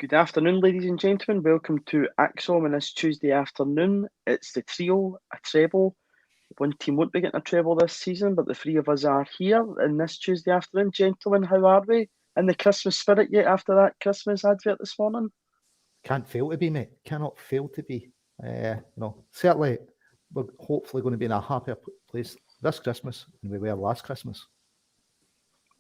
Good afternoon, ladies and gentlemen. Welcome to ACSOM on this Tuesday afternoon. It's the trio, a treble. One team won't be getting a treble this season, but the three of us are here in this Tuesday afternoon. Gentlemen, how are we? In the Christmas spirit yet after that Christmas advert this morning? Can't fail to be, mate. Cannot fail to be. Certainly we're hopefully going to be in a happier place this Christmas than we were last Christmas.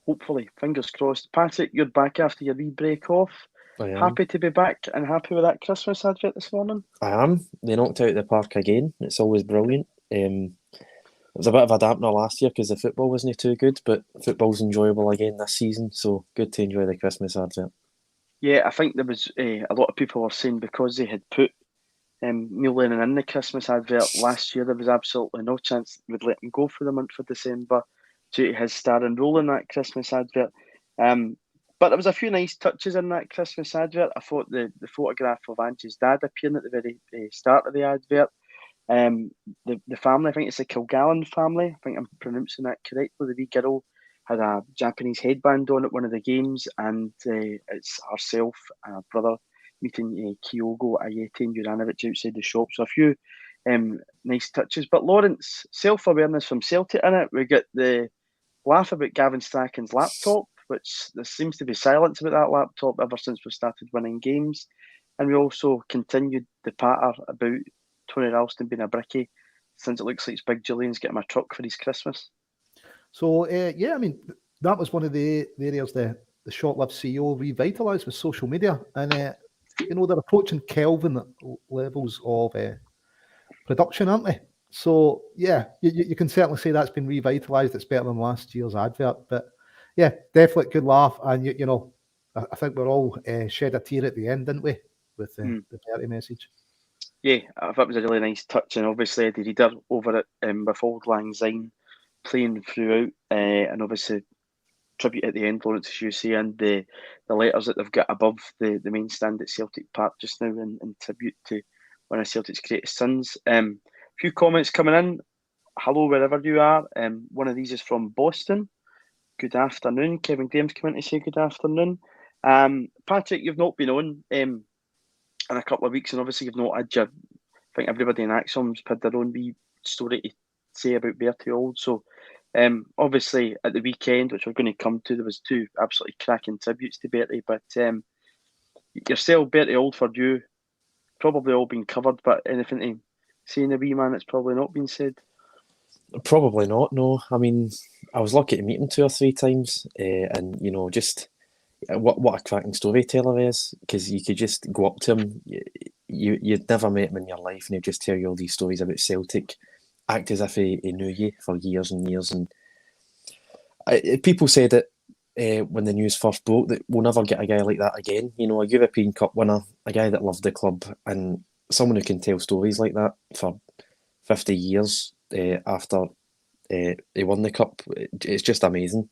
Hopefully, fingers crossed. Patrick, you're back after your wee break off. Happy to be back and happy with that Christmas advert this morning? I am. They knocked out the park again. It's always brilliant. It was a bit of a dampener last year because the football wasn't too good, but football's enjoyable again this season, so good to enjoy the Christmas advert. Yeah, I think there was a lot of people were saying because they had put Neil Lennon in the Christmas advert last year, there was absolutely no chance we'd let him go for the month of December due to his starring role in that Christmas advert. But there was a few nice touches in that Christmas advert. I thought the photograph of Ange's dad appearing at the very start of the advert. The family, I think it's the Kilgallen family. I think I'm pronouncing that correctly. The wee girl had a Japanese headband on at one of the games, and it's herself and her brother meeting Kyogo Ayete and Juranovic outside the shop. So a few nice touches. But Lawrence, self-awareness from Celtic in it. We get the laugh about Gavin Strachan's laptop, which there seems to be silence about that laptop ever since we started winning games. And we also continued the patter about Tony Ralston being a brickie, since it looks like Big Julian's getting a truck for his Christmas. So, that was one of the areas the short-lived CEO revitalised with social media. And, they're approaching Kelvin levels of production, aren't they? So, yeah, you can certainly say that's been revitalised. It's better than last year's advert. But, yeah, definitely good laugh. And, I think we're all shed a tear at the end, didn't we, with the Bertie message. Yeah, I thought it was a really nice touch. And obviously Eddie Reader over it with Auld Lang Syne playing throughout. And obviously tribute at the end, Lawrence, as you say, and the letters that they've got above the main stand at Celtic Park just now in tribute to one of Celtic's greatest sons. Few comments coming in. Hello, wherever you are. One of these is from Boston. Good afternoon. Kevin Graham's come in to say good afternoon. Patrick, you've not been on in a couple of weeks, and obviously you've not had your. I think everybody in ACSOM's had their own wee story to say about Bertie Auld. So, obviously at the weekend, which we're going to come to, there was two absolutely cracking tributes to Bertie. But yourself, Bertie Auld, for you, probably all been covered. But anything to say in the wee man that's probably not been said? Probably not, no. I mean, I was lucky to meet him 2 or 3 times, and just what a cracking storyteller he is, because you could just go up to him, you'd never met him in your life, and he'd just tell you all these stories about Celtic, act as if he knew you for years and years. And people said it when the news first broke that we'll never get a guy like that again. A European Cup winner, a guy that loved the club, and someone who can tell stories like that for 50 years after he won the cup. It's just amazing.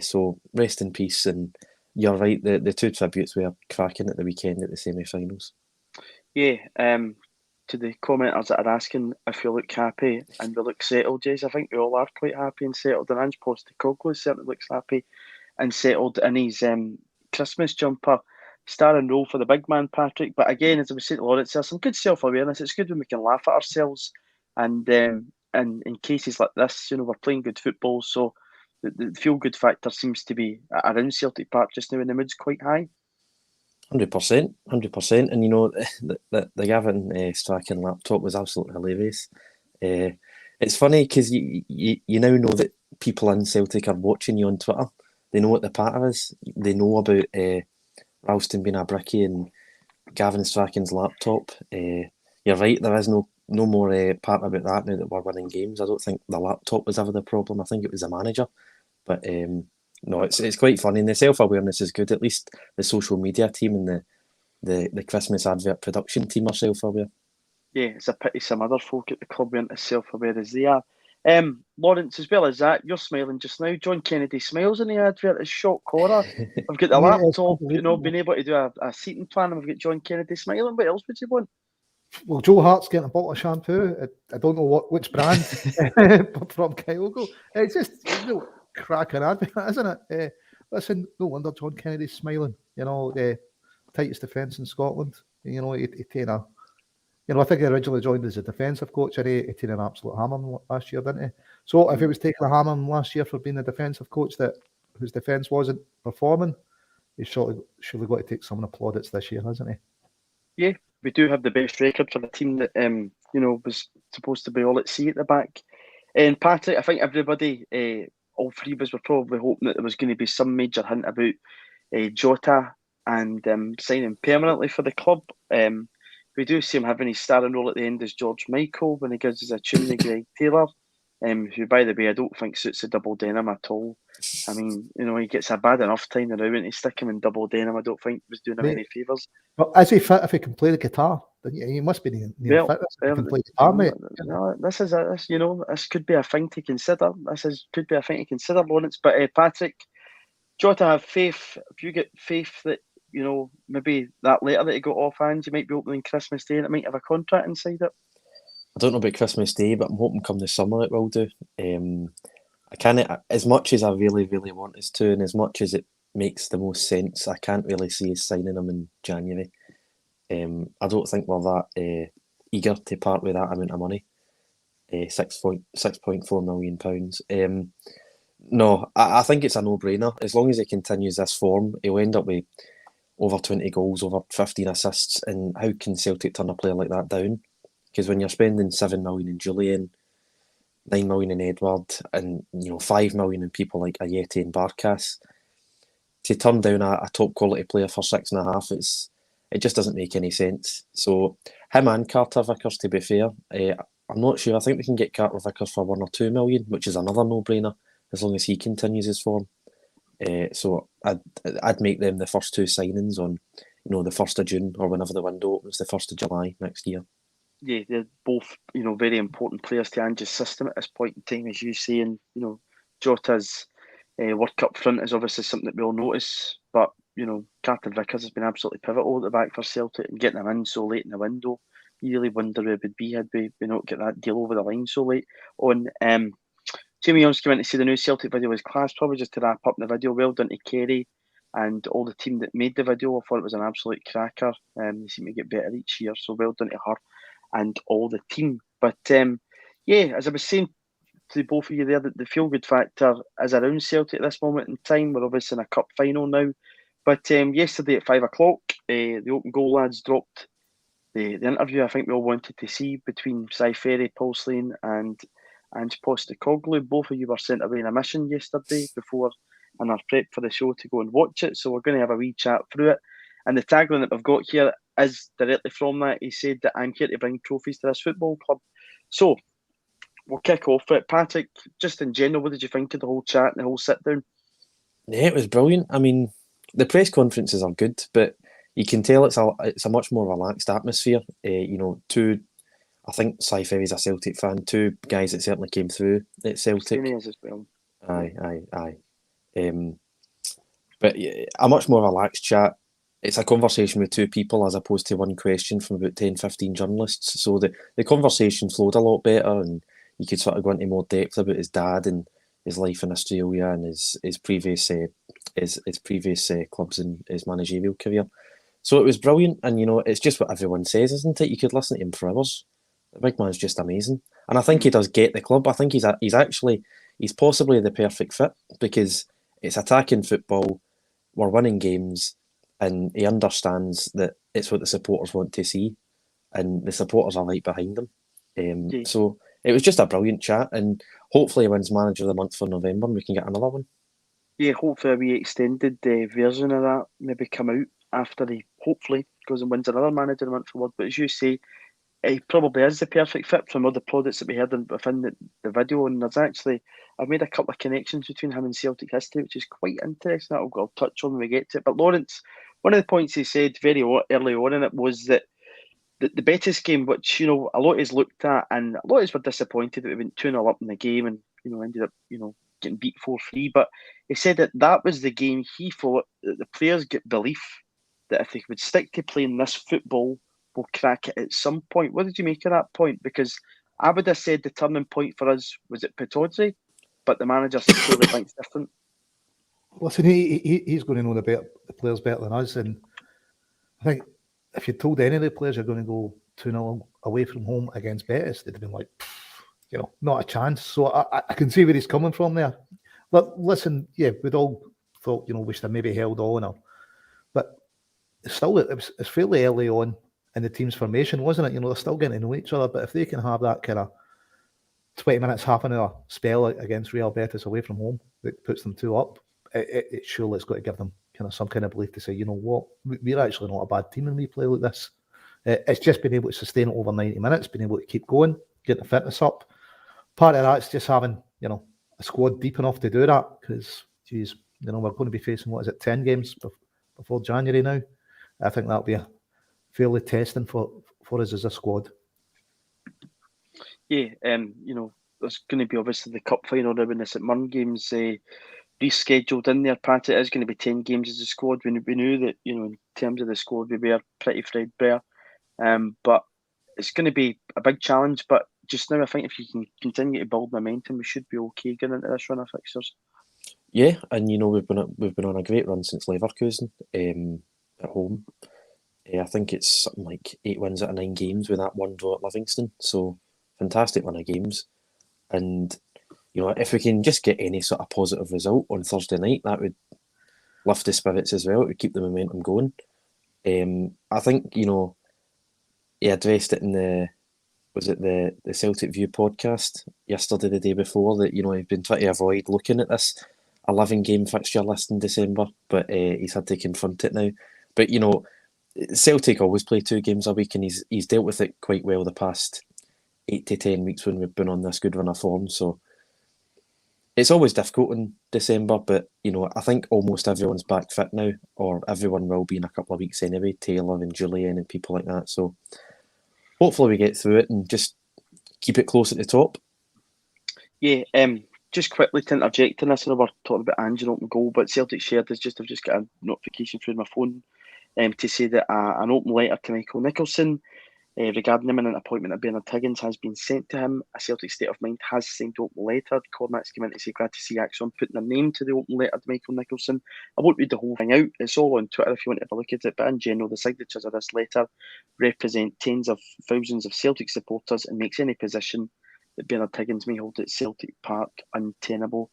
So rest in peace. And you're right, the two tributes were cracking at the weekend at the semi-finals. Yeah, to the commenters that are asking if we look happy and we look settled, yes, I think we all are quite happy and settled. And Ange Postecoglou certainly looks happy and settled in his Christmas jumper. Starring role for the big man, Patrick. But again, as I was saying to Lawrence, there's some good self-awareness. It's good when we can laugh at ourselves. And in cases like this, we're playing good football. So the feel-good factor seems to be around Celtic Park just now, and the mood's quite high. 100%. And the Gavin Strachan laptop was absolutely hilarious. It's funny because you now know that people in Celtic are watching you on Twitter. They know what the patter is. They know about Ralston being a brickie and Gavin Strachan's laptop. You're right, there is no more patter about that now that we're winning games. I don't think the laptop was ever the problem. I think it was the manager. But no, it's quite funny, and the self-awareness is good. At least the social media team and the Christmas advert production team are self-aware. Yeah, it's a pity some other folk at the club weren't as self-aware as they are. Lawrence, as well as that, you're smiling just now. John Kennedy smiles in the advert. It's shock horror. I've got the laptop, been able to do a seating plan, and we've got John Kennedy smiling. What else would you want? Well, Joe Hart's getting a bottle of shampoo. I don't know which brand from Kyogo. It's just cracking advert, isn't it? Listen, no wonder John Kennedy's smiling. tightest defence in Scotland. You know, he taken a, you know, I think he originally joined as a defensive coach, and he taken an absolute hammering last year, didn't he? So if he was taking a hammering last year for being a defensive coach whose defence wasn't performing, he's surely got to take some of the plaudits this year, hasn't he? Yeah, we do have the best record for the team that you know, was supposed to be all at sea at the back. And Patrick, I think everybody, all three of us were probably hoping that there was going to be some major hint about Jota and signing permanently for the club. We do see him having his starring role at the end as George Michael when he gives us a tune to Greg Taylor, who, by the way, I don't think suits the double denim at all. I mean, you know, he gets a bad enough time now, and to stick him in double denim, I don't think was doing him any favours. Well, is he fit if he can play the guitar? He must be near fit if he can play guitar, mate. No, this you know, this could be a thing to consider. Could be a thing to consider, Lawrence. But Patrick, Jota, have faith. If you get faith that, you know, maybe that letter that he got off Ange, you might be opening Christmas Day and it might have a contract inside it. I don't know about Christmas Day, but I'm hoping come the summer it will do. I can't, as much as I really, really want us to, and as much as it makes the most sense, I can't really see us signing him in January. I don't think we're that eager to part with that amount of money. £6.4 million. No, I think it's a no-brainer. As long as he continues this form, he'll end up with over 20 goals, over 15 assists. And how can Celtic turn a player like that down? Because when you're spending 7 million in Julian, 9 million in Edward, and 5 million in people like Ayeti and Barkas, to turn down a top quality player for 6.5, it just doesn't make any sense. So him and Carter Vickers, to be fair, I'm not sure. I think we can get Carter Vickers for 1 or 2 million, which is another no-brainer as long as he continues his form. So I'd make them the first 2 signings on, the 1st of June or whenever the window opens, the 1st of July next year. Yeah, they're both, very important players to Ange's system at this point in time, as you say. And, Jota's work up front is obviously something that we all notice. But, Carter Vickers has been absolutely pivotal at the back for Celtic, and getting him in so late in the window, you really wonder where it would be had we not get that deal over the line so late on. Jamie Young's came in to see the new Celtic video was class. Probably just to wrap up the video, well done to Kerry and all the team that made the video. I thought it was an absolute cracker. They seem to get better each year, so well done to her and all the team. But as I was saying to both of you there, that the feel-good factor is around Celtic at this moment in time. We're obviously in a cup final now. But yesterday at 5 o'clock, the Open Goal lads dropped the interview I think we all wanted to see between Cy Ferry, Paul Slane and Ange Postecoglou. Both of you were sent away on a mission yesterday before in our prep for the show to go and watch it. So we're going to have a wee chat through it. And the tagline that we've got here is directly from that. He said that I'm here to bring trophies to this football club. So we'll kick off it. Patrick, just in general, what did you think of the whole chat and the whole sit down? Yeah, it was brilliant. I mean, the press conferences are good, but you can tell it's a much more relaxed atmosphere. I think Cy Ferry's a Celtic fan. 2 guys that certainly came through at Celtic. As well. Aye. But a much more relaxed chat. It's a conversation with 2 people as opposed to 1 question from about 10, 15 journalists. So the conversation flowed a lot better, and you could sort of go into more depth about his dad and his life in Australia and his previous clubs and his managerial career. So it was brilliant, and it's just what everyone says, isn't it? You could listen to him for hours. The big man's just amazing, and I think he does get the club. I think he's possibly the perfect fit, because it's attacking football, we're winning games, and he understands that it's what the supporters want to see, and the supporters are right behind him. So it was just a brilliant chat, and hopefully he wins Manager of the Month for November and we can get another one. Yeah, hopefully a wee extended version of that maybe come out after he hopefully goes and wins another Manager of the Month award. But as you say, he probably is the perfect fit from all the plaudits that we heard within the video. And I've made a couple of connections between him and Celtic history, which is quite interesting. I'll touch on when we get to it. But Lawrence, one of the points he said very early on in it was that the Betis game, which, a lot is looked at, and a lot is were disappointed that we went 2-0 up in the game and, ended up, getting beat 4-3. But he said that was the game he thought that the players get belief that if they would stick to playing this football, we'll crack it at some point. What did you make of that point? Because I would have said the turning point for us was at Petozzi, but the manager clearly thinks different. Listen, he's going to know the players better than us, and think if you told any of the players you're going to go 2-0 away from home against Betis, they'd have been like, not a chance. So I can see where he's coming from there. But listen, yeah, we'd all thought, wish they maybe held on, but still, it's fairly early on in the team's formation, wasn't it? They're still getting to know each other, but if they can have that kind of 20 minutes, half an hour spell against Real Betis away from home that puts them 2 up, it surely it's got to give them kind of some kind of belief to say, you know what, we're actually not a bad team when we play like this. It's just been able to sustain it over 90 minutes, being able to keep going, get the fitness up. Part of that's just having, a squad deep enough to do that, because, we're going to be facing, 10 games before January now. I think that'll be a fairly testing for us as a squad. Yeah, there's going to be obviously the cup final now when the St Mirren games rescheduled in there. Pat, it is going to be 10 games as a squad. We knew that, in terms of the squad, we were pretty threadbare. But it's going to be a big challenge. But just now, I think if you can continue to build momentum, we should be okay going into this run of fixtures. Yeah, and we've been on a great run since Leverkusen at home. I think it's something like 8 wins out of 9 games with that 1 draw at Livingston. So fantastic run of games. And if we can just get any sort of positive result on Thursday night, that would lift the spirits as well. It would keep the momentum going. I think he addressed it in the Celtic View podcast yesterday, the day before, that he'd been trying to avoid looking at this 11-game fixture list in December, but he's had to confront it now. But Celtic always play 2 games a week, and he's dealt with it quite well the past 8 to 10 weeks when we've been on this good run of form. So it's always difficult in December, but I think almost everyone's back fit now, or everyone will be in a couple of weeks anyway. Taylor and Julian and people like that. So hopefully we get through it and just keep it close at the top. Yeah, just quickly to interject in this, I know we're talking about Ange and open goal, but Celtic shared I've just got a notification through my phone to say that an open letter to Michael Nicholson regarding imminent appointment of Bernard Higgins has been sent to him. A Celtic State of Mind has signed the open letter. Cormac's come in to say glad to see ACSOM putting their name to the open letter to Michael Nicholson. I won't read the whole thing out. It's all on Twitter if you want to have a look at it. But in general, the signatures of this letter represent tens of thousands of Celtic supporters and makes any position that Bernard Higgins may hold at Celtic Park untenable.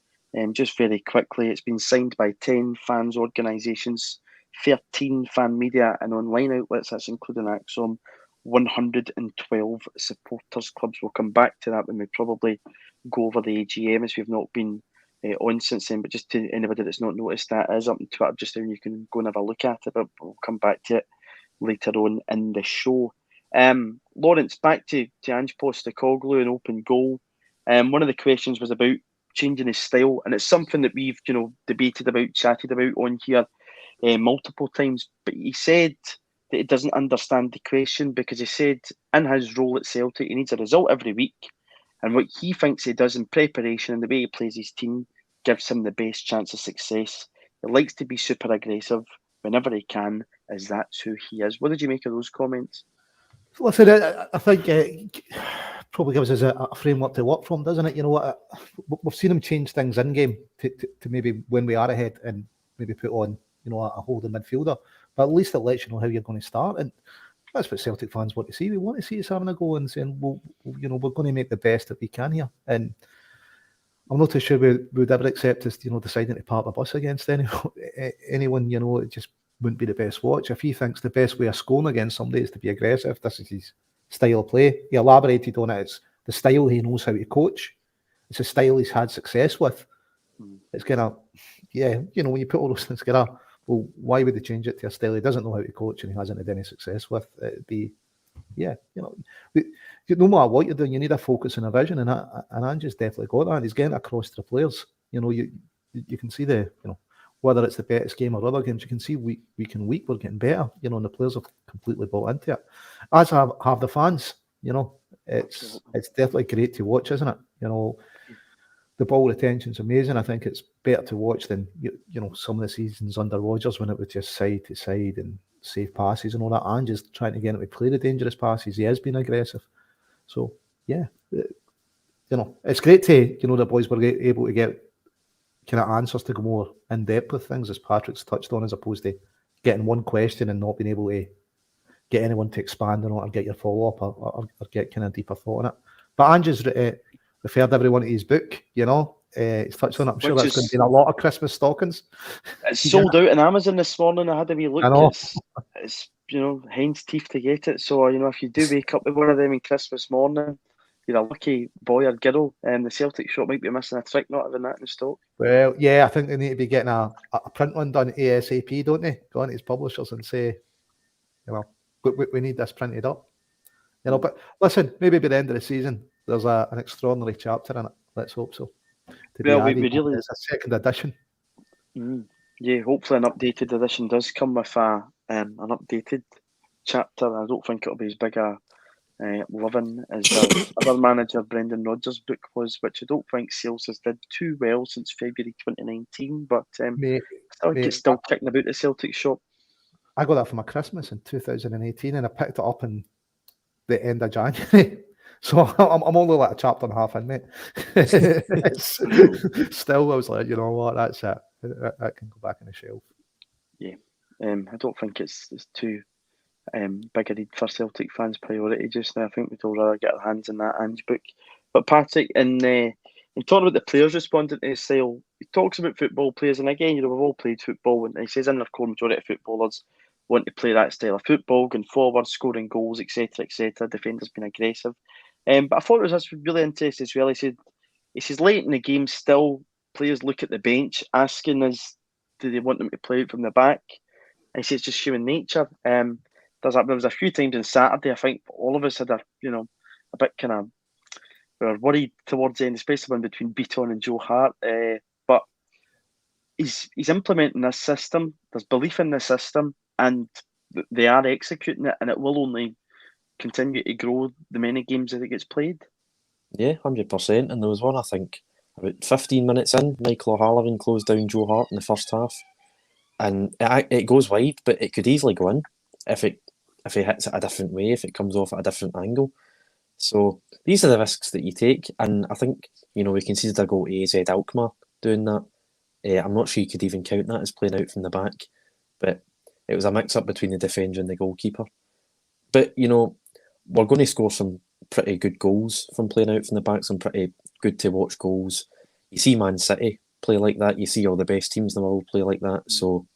Just very quickly, it's been signed by 10 fans organisations, 13 fan media and online outlets, that's including ACSOM, 112 supporters clubs. We'll come back to that when we probably go over the AGM, as we've not been on since then. But just to anybody that's not noticed, that is up on Twitter just now. You can go and have a look at it, but we'll come back to it later on in the show. Lawrence, back to Ange Postecoglou and open goal. One of the questions was about changing his style, and it's something that we've debated about, chatted about on here multiple times. But he said that he doesn't understand the question, because he said in his role at Celtic he needs a result every week, and what he thinks he does in preparation and the way he plays his team gives him the best chance of success. He likes to be super aggressive whenever he can, as that's who he is. What did you make of those comments? Listen, I think probably gives us a framework to work from, doesn't it? We've seen him change things in game to maybe when we are ahead and maybe put on a holding midfielder, but at least it lets you know how you're going to start, and that's what Celtic fans want to see. We want to see us having a go and saying, well, we're going to make the best that we can here. And I'm not too sure we would ever accept us, deciding to park the bus against anyone. It just wouldn't be the best watch. If he thinks the best way of scoring against somebody is to be aggressive, this is his style of play. He elaborated on it. It's the style he knows how to coach. It's a style he's had success with. It's kind of, when you put all those things together, well, why would he change it to a style he doesn't know how to coach and he hasn't had any success with? It'd be, no matter what you're doing, you need a focus and a vision, and Ange's definitely got that. And he's getting across to the players. You can see whether it's the Betis game or other games, you can see week in week we're getting better, and the players have completely bought into it. As have the fans, it's definitely great to watch, isn't it? The ball retention's amazing. I think it's better to watch than some of the seasons under Rodgers when it was just side to side and safe passes and all that. And just trying to get him to play the dangerous passes. He has been aggressive. So it's great to the boys were able to get kind of answers to go more in depth with things, as Patrick's touched on, as opposed to getting one question and not being able to get anyone to expand on it or get your follow up or get kind of deeper thought on it. But Ange's referred everyone to his book. He's touched on it. I'm sure that's going to be in a lot of Christmas stockings. It's sold out on Amazon this morning. I had a wee look. I know. It's hen's teeth to get it. So if you do wake up with one of them in Christmas morning, you're a lucky boy or girl. And the Celtic shop might be missing a trick not having that in stock. Well, yeah, I think they need to be getting a print one done ASAP, don't they? Go on to his publishers and say, we need this printed up. But listen, maybe by the end of the season, there's an extraordinary chapter in it. Let's hope so. Well, we really... It's a second edition. Yeah, hopefully an updated edition does come with an updated chapter. I don't think it'll be as big a living as the other manager Brendan Rodgers' book was, which I don't think sales has did too well since February 2019. But it's still kicking about the Celtic shop. I got that for my Christmas in 2018, and I picked it up in the end of January. So I'm only like a chapter and a half in, mate. Still, I was like, you know what, that's it. That can go back in the shelf. Yeah, I don't think it's too big a read for Celtic fans' priority just now. I think we'd all rather get our hands in that Ange book. But Patrick, in talking about the players responding to his style, he talks about football players, and again, we've all played football, and he says in their core majority of footballers want to play that style of football, going forward, scoring goals, etc., etc. Defenders being aggressive. But I thought it was really interesting as well. He says late in the game, still players look at the bench, asking us, do they want them to play out from the back? And he says it's just human nature. There was a few times on Saturday, I think all of us had a bit kind of, we were worried towards the end, especially one between Beaton and Joe Hart. But he's implementing this system. There's belief in the system, and they are executing it, and it will only continue to grow the many games that it gets played. Yeah, 100%. And there was one, I think, about 15 minutes in, Michael O'Halloran closed down Joe Hart in the first half. And it goes wide, but it could easily go in if he hits it a different way, if it comes off at a different angle. So these are the risks that you take. And I think, we conceded a goal to AZ Alkmaar doing that. I'm not sure you could even count that as playing out from the back. But it was a mix-up between the defender and the goalkeeper. But, we're going to score some pretty good goals from playing out from the back, some pretty good to watch goals. You see Man City play like that. You see all the best teams in the world play like that. So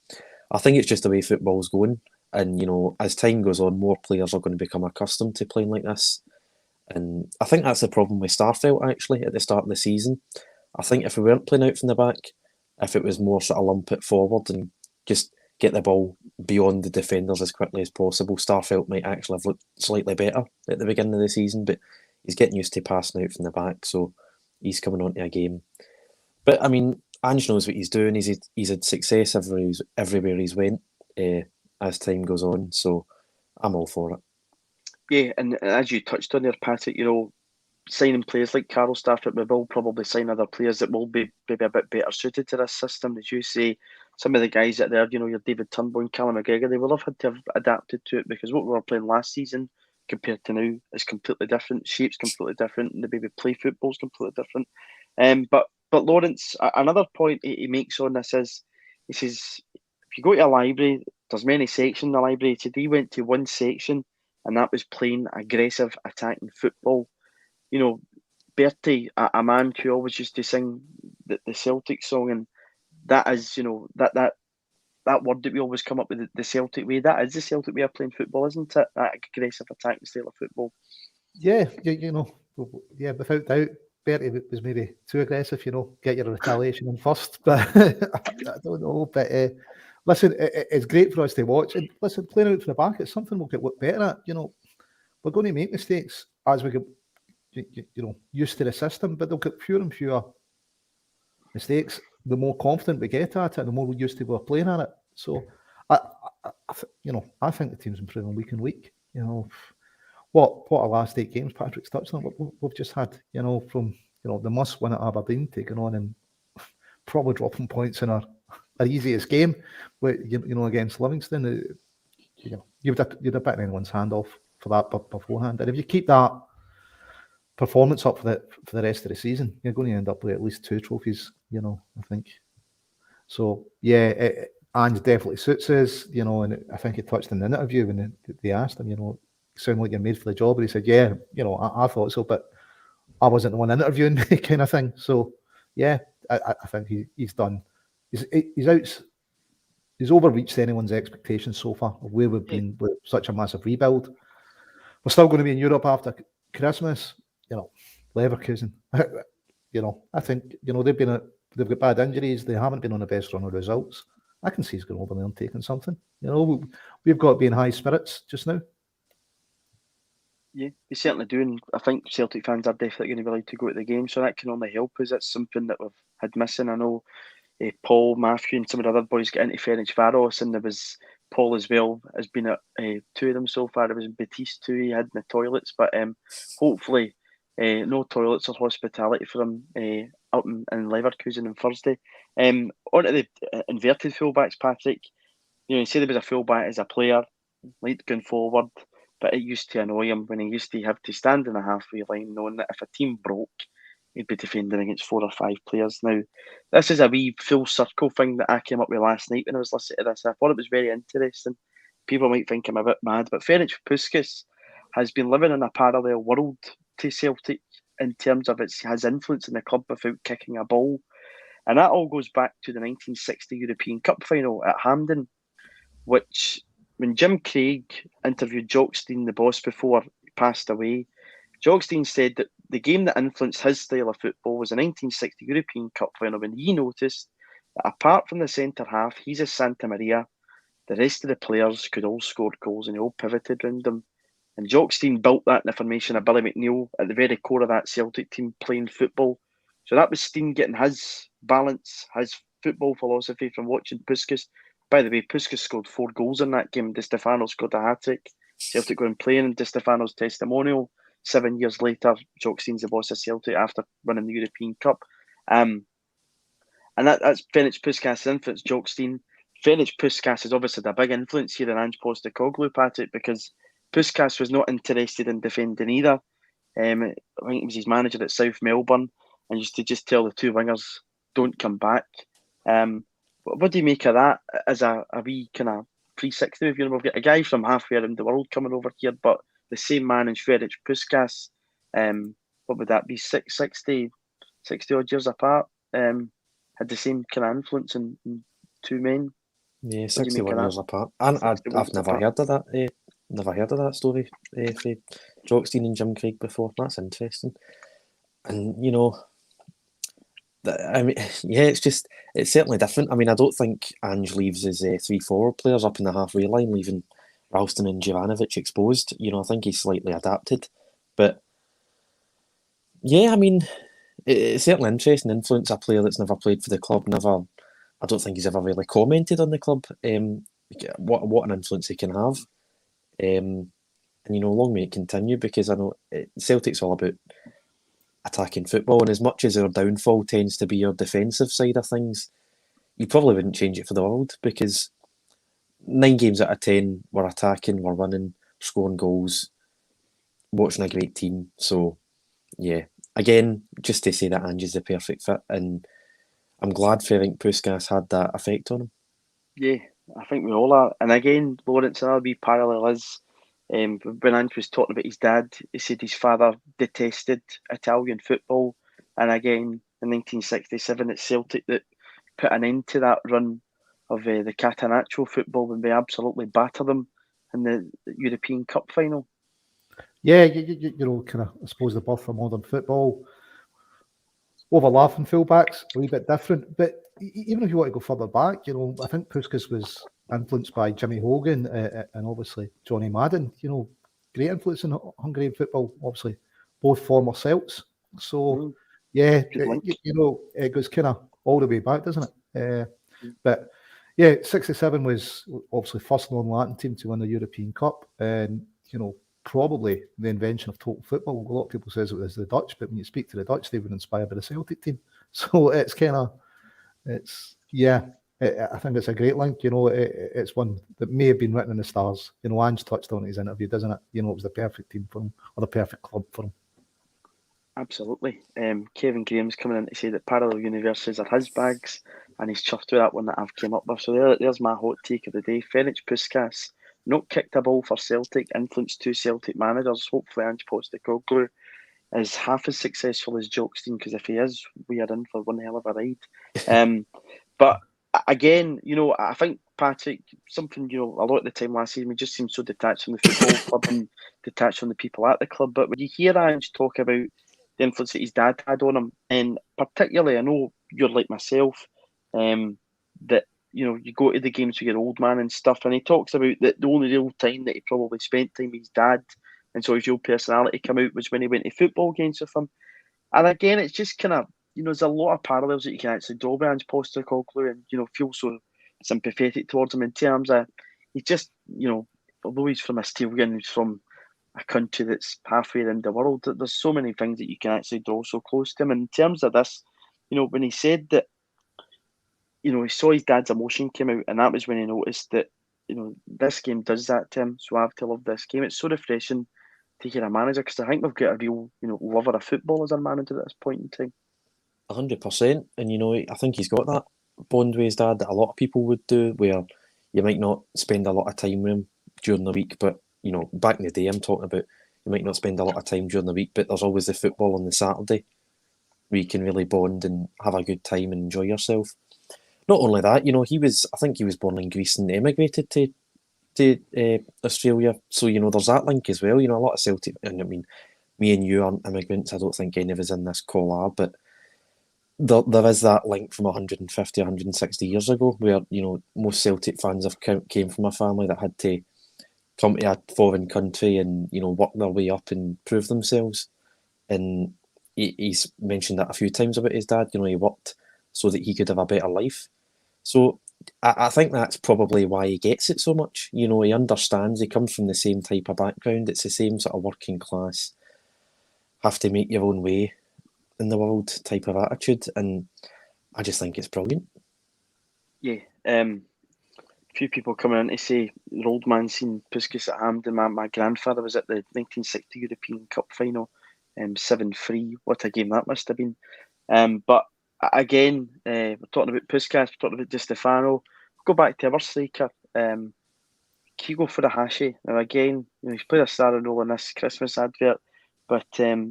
I think it's just the way football's going. And, as time goes on, more players are going to become accustomed to playing like this. And I think that's the problem with Starfelt, actually, at the start of the season. I think if we weren't playing out from the back, if it was more sort of lump it forward and just get the ball beyond the defenders as quickly as possible, Starfelt might actually have looked slightly better at the beginning of the season, but he's getting used to passing out from the back, so he's coming onto a game. But, Ange knows what he's doing. He's had success everywhere he's went as time goes on, so I'm all for it. Yeah, and as you touched on there, Patrick, signing players like Carl Starfelt, we will probably sign other players that will be maybe a bit better suited to this system. As you say, some of the guys that there, your David Turnbull and Callum McGregor, they will have had to have adapted to it because what we were playing last season compared to now is completely different. Shape's completely different, and the way we play football is completely different. But Lawrence, another point he makes on this is, he says, if you go to a library, there's many sections in the library. Today he went to one section, and that was playing aggressive, attacking football. Bertie, a man who always used to sing the Celtic song, and that is, that word that we always come up with, the Celtic way, that is the Celtic way of playing football, isn't it? That aggressive attacking style of football. Yeah, without doubt, Bertie was maybe too aggressive, get your retaliation in first, but I don't know, but listen, it's great for us to watch, and listen, playing out from the back, it's something we'll get look better at, we're going to make mistakes as we get used to the system, but they'll get fewer and fewer mistakes the more confident we get at it, the more we used to go playing at it. So I think the team's improving week in week. What our last 8 games, Patrick's touched on, we've just had, from the must win at Aberdeen, taking on and probably dropping points in our easiest game, against Livingston. You'd have bitten anyone's hand off for that beforehand, and if you keep that performance up for the rest of the season, you're going to end up with at least 2 trophies, I think. So yeah, Ange definitely suits us, and I think he touched in the interview when they asked him, you sound like you're made for the job. And he said, yeah, I thought so, but I wasn't the one interviewing me kind of thing. So, yeah, I think he's done. He's overreached anyone's expectations so far of where we've been with such a massive rebuild. We're still going to be in Europe after Christmas, Leverkusen. I think, they've got bad injuries. They haven't been on the best run of results. I can see he's going over there and taking something. We've got to be in high spirits just now. Yeah, we certainly do, and I think Celtic fans are definitely going to be allowed to go to the game, so that can only help us. It's something that we've had missing. I know Paul, Matthew, and some of the other boys get into Ferencvaros, and there was Paul as well has been at two of them so far. There was Batiste too. He had in the toilets, but hopefully no toilets or hospitality for him up in Leverkusen on Thursday. Onto the inverted fullbacks, Patrick. You say there was a fullback as a player, late going forward, but it used to annoy him when he used to have to stand in the halfway line, knowing that if a team broke, he'd be defending against 4 or 5 players. Now, this is a wee full circle thing that I came up with last night when I was listening to this. I thought it was very interesting. People might think I'm a bit mad, but Ferenc Puskas has been living in a parallel world to Celtic in terms of his influence in the club without kicking a ball. And that all goes back to the 1960 European Cup final at Hampden, which, when Jim Craig interviewed Jockstein, the boss, before he passed away, Jockstein said that the game that influenced his style of football was the 1960 European Cup final, when he noticed that apart from the centre half, he's a Santa Maria, the rest of the players could all score goals and they all pivoted around them. And Jockstein built that in the formation of Billy McNeill at the very core of that Celtic team playing football. So that was Stein getting his balance, his football philosophy from watching Puskas. By the way, Puskas scored 4 goals in that game. Di Stefano scored a hat-trick. Celtic going playing in Di Stefano's testimonial. 7 years later, Jockstein's the boss of Celtic after winning the European Cup. And that's Ferenc Puskas' influence, Jockstein. Ferenc Puskas has obviously had a big influence here in Ange Postecoglou, Patrick, because Puskas was not interested in defending either. I think it was his manager at South Melbourne, and used to just tell the 2 wingers, don't come back. What do you make of that as a wee kind of 360? We've got a guy from halfway around the world coming over here, but the same man in Ferenc Puskas, what would that be, 60 odd years apart, had the same kind of influence in 2 men. Yeah, 61 years apart. And I've never heard of that. Never heard of that story for Jockstein and Jim Craig before. That's interesting. And I mean, yeah, it's certainly different. I mean, I don't think Ange leaves his 3 forward players up in the halfway line, leaving Ralston and Jovanovic exposed. I think he's slightly adapted. But yeah, I mean, it's certainly interesting. Influence a player that's never played for the club. I don't think he's ever really commented on the club. What an influence he can have. And long may it continue, because I know Celtic's all about attacking football, and as much as our downfall tends to be our defensive side of things, you probably wouldn't change it for the world, because 9 games out of 10 we're attacking, we're winning, scoring goals, watching a great team. So yeah, again, just to say that Ange is the perfect fit, and I'm glad Ferenc Puskas had that effect on him. Yeah, I think we all are. And again, Lawrence, another wee parallel is when Ange was talking about his dad, he said his father detested Italian football. And again, in 1967, it's Celtic that put an end to that run of the Catenaccio football when we absolutely batter them in the European Cup final. Yeah, kind of, I suppose, the birth of modern football. Overlapping fullbacks, a wee bit different. But even if you want to go further back, I think Puskas was influenced by Jimmy Hogan and obviously Johnny Madden. Great influence in Hungarian football, obviously, both former Celts. So, yeah, it goes kind of all the way back, doesn't it? But yeah, 67 was obviously first non-Latin team to win the European Cup, and probably the invention of total football. A lot of people says it was the Dutch, but when you speak to the Dutch, they were inspired by the Celtic team. So it's I think it's a great link. It's one that may have been written in the stars. Ange touched on his interview, doesn't it? It was the perfect team for him, or the perfect club for him. Absolutely. Kevin Graham's coming in to say that parallel universes are his bags, and he's chuffed with that one that I've came up with. So there's my hot take of the day. Ferenc Puskas not kicked a ball for Celtic, influenced two Celtic managers. Hopefully Ange Postecoglou is half as successful as Jokstein, because if he is, we are in for one hell of a ride. But again, I think, Patrick, something, a lot of the time last season, we just seemed so detached from the football club and detached from the people at the club. But when you hear Ange talk about the influence that his dad had on him, and particularly, I know you're like myself, that, you go to the games with your old man and stuff, and he talks about that the only real time that he probably spent time with his dad and so his real personality come out was when he went to football games with him. And again, it's just kind of, there's a lot of parallels that you can actually draw with Ange Postecoglou and, feel so sympathetic towards him in terms of, he's just, although he's from Australia, he's from a country that's halfway around the world, there's so many things that you can actually draw so close to him. And in terms of this, when he said that, he saw his dad's emotion came out, and that was when he noticed that, this game does that to him. So I have to love this game. It's so refreshing to hear a manager, because I think we've got a real, lover of football as our manager at this point in time. 100%. And, I think he's got that bond with his dad that a lot of people would do, where you might not spend a lot of time with him during the week, but, back in the day I'm talking about, you might not spend a lot of time during the week, but there's always the football on the Saturday where you can really bond and have a good time and enjoy yourself. Not only that, I think he was born in Greece and emigrated to Australia. So, there's that link as well. A lot of Celtic, and I mean, me and you aren't immigrants. I don't think any of us in this call are, but there is that link from 150, 160 years ago where, most Celtic fans came from a family that had to come to a foreign country and, work their way up and prove themselves. And he's mentioned that a few times about his dad. He worked so that he could have a better life. So I think that's probably why he gets it so much. He understands, he comes from the same type of background. It's the same sort of working class, have to make your own way in the world type of attitude. And I just think it's brilliant. Yeah. A few people coming in to say the old man seen Puskas at Hampden. My grandfather was at the 1960 European Cup final, 7-3. What a game that must have been. But again, we're talking about Puskas, we're talking about Di Stefano. Go back to our striker, Kigo Furuhashi. Now again, he's played a starring role in this Christmas advert, but I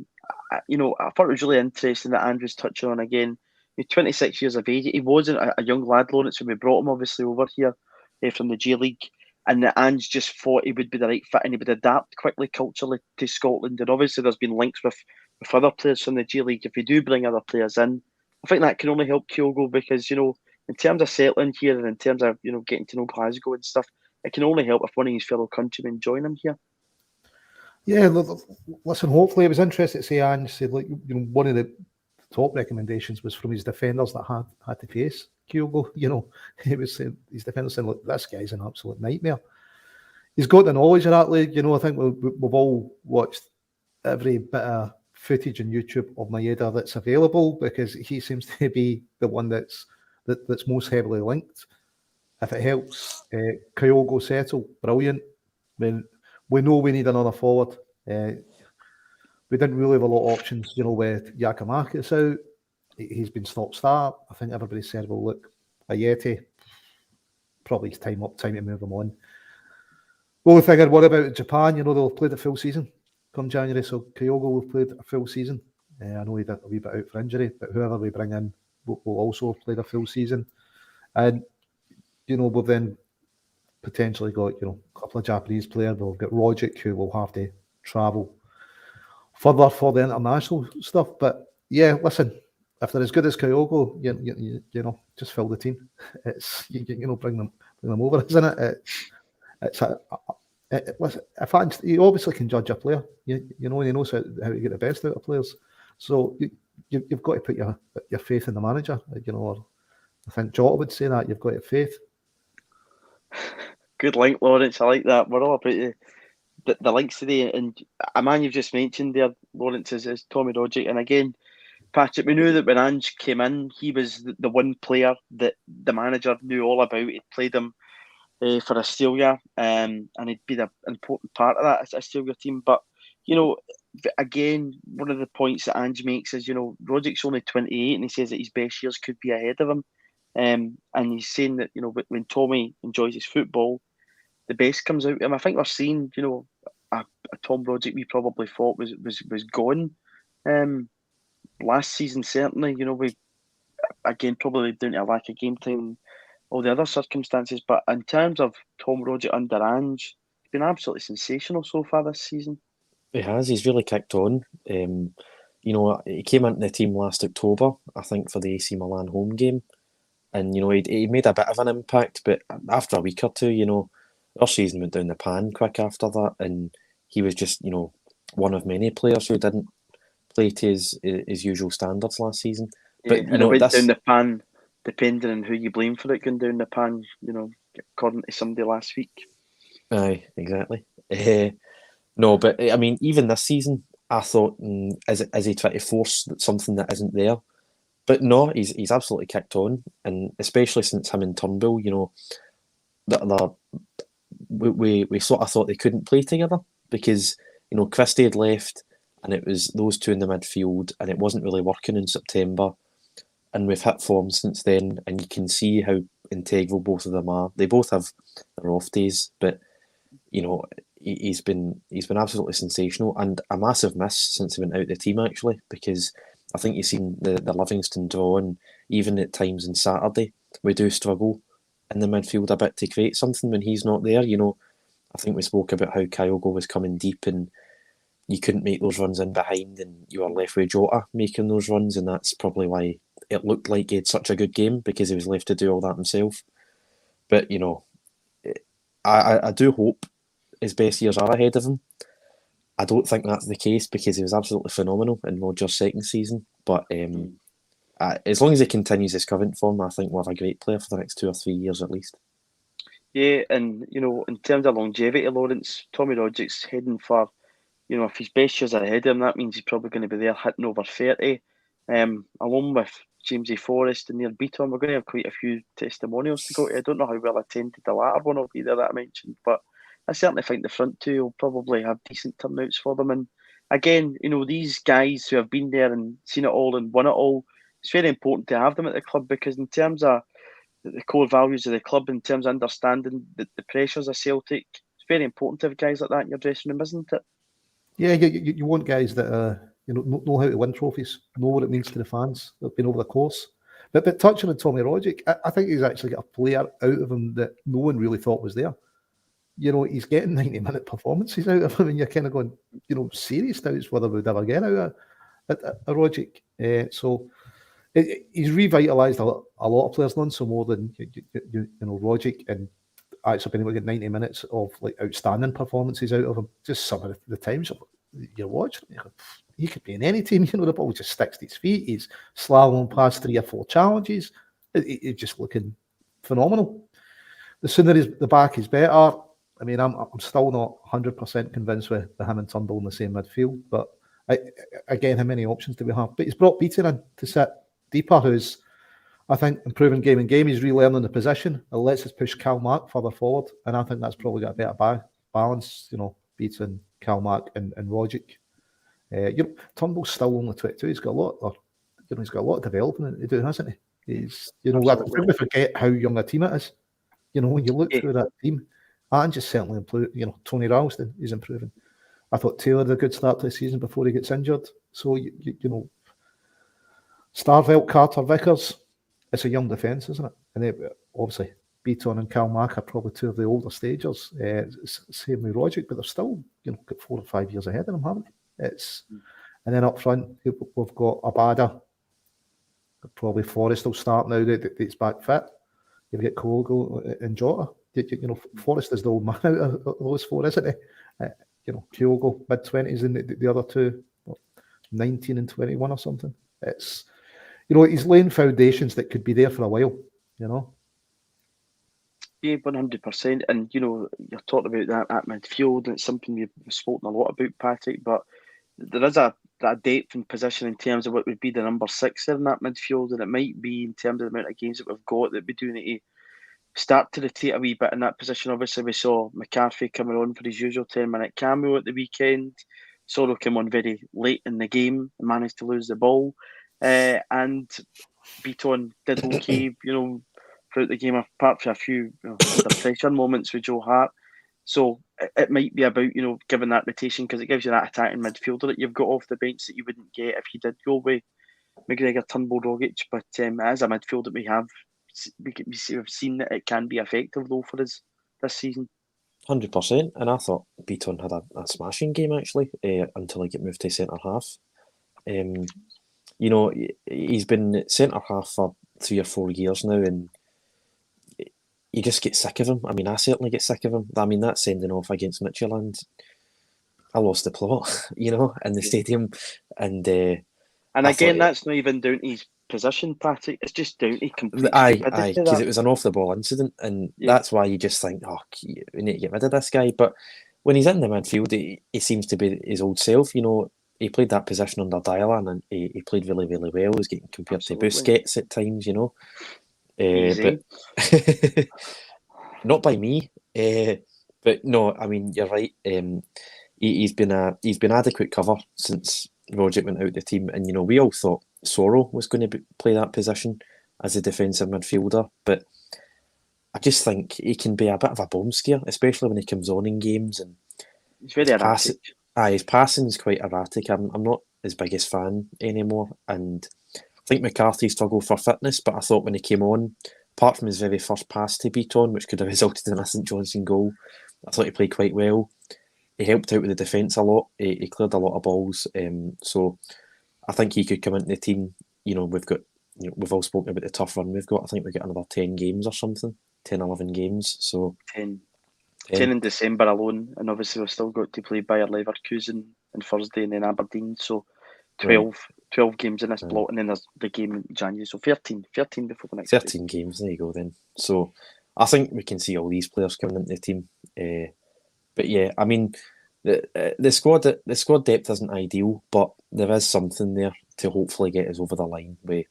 thought it was really interesting that Andrew's touching on again. He's 26 years of age. He wasn't a young lad, Lawrence, when we brought him obviously over here from the J League, and that Ange just thought he would be the right fit and he would adapt quickly culturally to Scotland. And obviously, there's been links with other players from the J League. If you do bring other players in, I think that can only help Kyogo, because, in terms of settling here and in terms of, getting to know Glasgow and stuff, it can only help if one of his fellow countrymen join him here. Yeah, listen, hopefully it was interesting to say Ange said, like, one of the top recommendations was from his defenders that had to face Kyogo. He was saying, his defenders saying, look, this guy's an absolute nightmare. He's got the knowledge of that league. I think we've all watched every bit of footage on YouTube of Maeda that's available, because he seems to be the one that's most heavily linked. If it helps Kyogo settle, brilliant. We know we need another forward. We didn't really have a lot of options, with Giacomakis out. He's been stop-start. I think everybody said, well, look, Ayeti, probably it's time to move him on. The only thing I'd worry about in Japan, they'll have played a full season come January, so Kyogo will have played a full season. I know he's a wee bit out for injury, but whoever we bring in will also have played a full season. And, we've then potentially got, a couple of Japanese players. We'll get Rogic, who will have to travel further for the international stuff. But yeah, listen, if they're as good as Kyogo, just fill the team. It's bring them over, isn't it? Listen, you obviously can judge a player. He knows how to get the best out of players. So you've got to put your faith in the manager. Or I think Jota would say that you've got to have faith. Good link, Lawrence. I like that. We're all about the links today, and a man you've just mentioned there, Lawrence, is Tommy Rogic. And again, Patrick, we knew that when Ange came in, he was the one player that the manager knew all about. He'd played him for Australia, and he'd been an important part of that Australia team. But again, one of the points that Ange makes is, Roderick's only 28 and he says that his best years could be ahead of him. And he's saying that, when Tommy enjoys his football, the best comes out of him. I think we're seeing, a Tom Roderick we probably thought was gone last season, certainly. We, again, probably down to a lack of game time and all the other circumstances. But in terms of Tom Roderick under Ange, he's been absolutely sensational so far this season. He has. He's really kicked on. He came into the team last October, I think, for the AC Milan home game. And, he made a bit of an impact. But after a week or two, our season went down the pan quick after that. And he was just, one of many players who didn't play to his usual standards last season. Yeah, But, and it went down the pan, depending on who you blame for it going down the pan, according to somebody last week. Aye, exactly. No, but I mean, even this season, I thought, is he trying to force something that isn't there? But no, he's absolutely kicked on, and especially since him and Turnbull, we sort of thought they couldn't play together because Christie had left, and it was those two in the midfield, and it wasn't really working in September, and we've hit form since then, and you can see how integral both of them are. They both have their off days, but he's been absolutely sensational and a massive miss since he went out of the team actually, because I think you've seen the Livingston draw, and even at times on Saturday we do struggle in the midfield a bit to create something when he's not there. I think we spoke about how Kyogo was coming deep and you couldn't make those runs in behind, and you were left with Jota making those runs, and that's probably why it looked like he had such a good game, because he was left to do all that himself. But I do hope his best years are ahead of him. I don't think that's the case because he was absolutely phenomenal in Rodgers' second season. But as long as he continues his current form, I think we'll have a great player for the next 2 or 3 years at least. Yeah, and in terms of longevity, Lawrence, Tommy Roderick's heading for, if his best years are ahead of him, that means he's probably going to be there hitting over 30. Along with Jamesy Forrest and Neil Beaton, we're going to have quite a few testimonials to go to. I don't know how well attended the latter one will be there that I mentioned, but I certainly think the front two will probably have decent turnouts for them. And again, these guys who have been there and seen it all and won it all, it's very important to have them at the club, because in terms of the core values of the club, in terms of understanding the pressures of Celtic, it's very important to have guys like that in your dressing room, isn't it? Yeah, you want guys that know how to win trophies, know what it means to the fans that have been over the course. But touching on Tommy Roderick, I think he's actually got a player out of him that no one really thought was there. He's getting 90-minute performances out of him, and you're kind of going, serious doubts whether we'd ever get out of Roderick. So he's revitalised a lot of players, none so more than Roderick, and actually been able to get 90 minutes of like outstanding performances out of him. Just some of the times you're watching, he could be in any team. The ball just sticks to his feet. He's slaloming past 3 or 4 challenges. It's just looking phenomenal. The sooner the back is better. I mean, I'm still not 100% convinced with him and Turnbull in the same midfield, but again, how many options do we have? But he's brought Beaton in to sit deeper, who's, I think, improving game in game. He's relearning the position. It lets us push Kalmark further forward, and I think that's probably got a better balance. Beaton, Kalmark, and Roderick. Turnbull's still only 22. He's got a lot. He's got a lot of development to do, hasn't he? He's, I think we forget how young a team it is. When you look through that team. And just certainly improved. Tony Ralston is improving. I thought Taylor had a good start to the season before he gets injured. So Starvelt, Carter, Vickers. It's a young defence, isn't it? And obviously Beaton and Kalmark are probably 2 of the older stagers. Same with Roderick, but they're still got 4 or 5 years ahead of them, haven't they? And then up front we've got Abada. Probably Forrest will start now that it's back fit. You've got Kyogo and Jota. Forrest is the old man out of those 4, isn't he? Kyogo, mid-20s, and the other 2, 19 and 21 or something. It's, he's laying foundations that could be there for a while, Yeah, 100%. And, you're talking about that midfield, and it's something we've spoken a lot about, Patrick, but there is a depth and position in terms of what would be the number 6 in that midfield, and it might be in terms of the amount of games that we've got that we do need to start to rotate a wee bit in that position. Obviously, we saw McCarthy coming on for his usual 10-minute cameo at the weekend. Soro came on very late in the game and managed to lose the ball. And Beaton did okay, throughout the game, apart from a few under pressure moments with Joe Hart. So it might be about, giving that rotation, because it gives you that attacking midfielder that you've got off the bench that you wouldn't get if you did go with McGregor, Turnbull, Rogic. But as a midfield that we have, we've seen that it can be effective though for us this season. 100%, and I thought Beaton had a smashing game actually until he got moved to centre half. He's been centre half for 3 or 4 years now, and you just get sick of him. I mean, I certainly get sick of him. I mean, that sending off against Midfield, I lost the plot, in the stadium, and again, that's not even down to his position, Patrick. It's just down to complete aye, because it was an off-the-ball incident, and that's why you just think, we need to get rid of this guy. But when he's in the midfield, he seems to be his old self. He played that position under Dylan, and he played really, really well. He was getting compared to Busquets at times, but not by me. But no, I mean, you're right. He's been adequate cover since Rogic went out the team, and we all thought Soro was going to play that position as a defensive midfielder, but I just think he can be a bit of a bomb scare, especially when he comes on in games, and he's very erratic. His passing's quite erratic. I'm not his biggest fan anymore, and I think McCarthy struggled for fitness, but I thought when he came on, apart from his very first pass to Beaton, which could have resulted in a St Johnstone goal, I thought he played quite well. He helped out with the defence a lot. He cleared a lot of balls. So I think he could come into the team. We've got, we've all spoken about the tough run we've got. I think we've got another 10 games or something, 10, 11 games. So 10 in December alone, and obviously we've still got to play Bayer Leverkusen on Thursday and then Aberdeen. So 12 games in this block, and then there's the game in January. So 13 before the next 13 games, there you go then. So I think we can see all these players coming into the team. But yeah, I mean, the squad depth isn't ideal, but there is something there to hopefully get us over the line with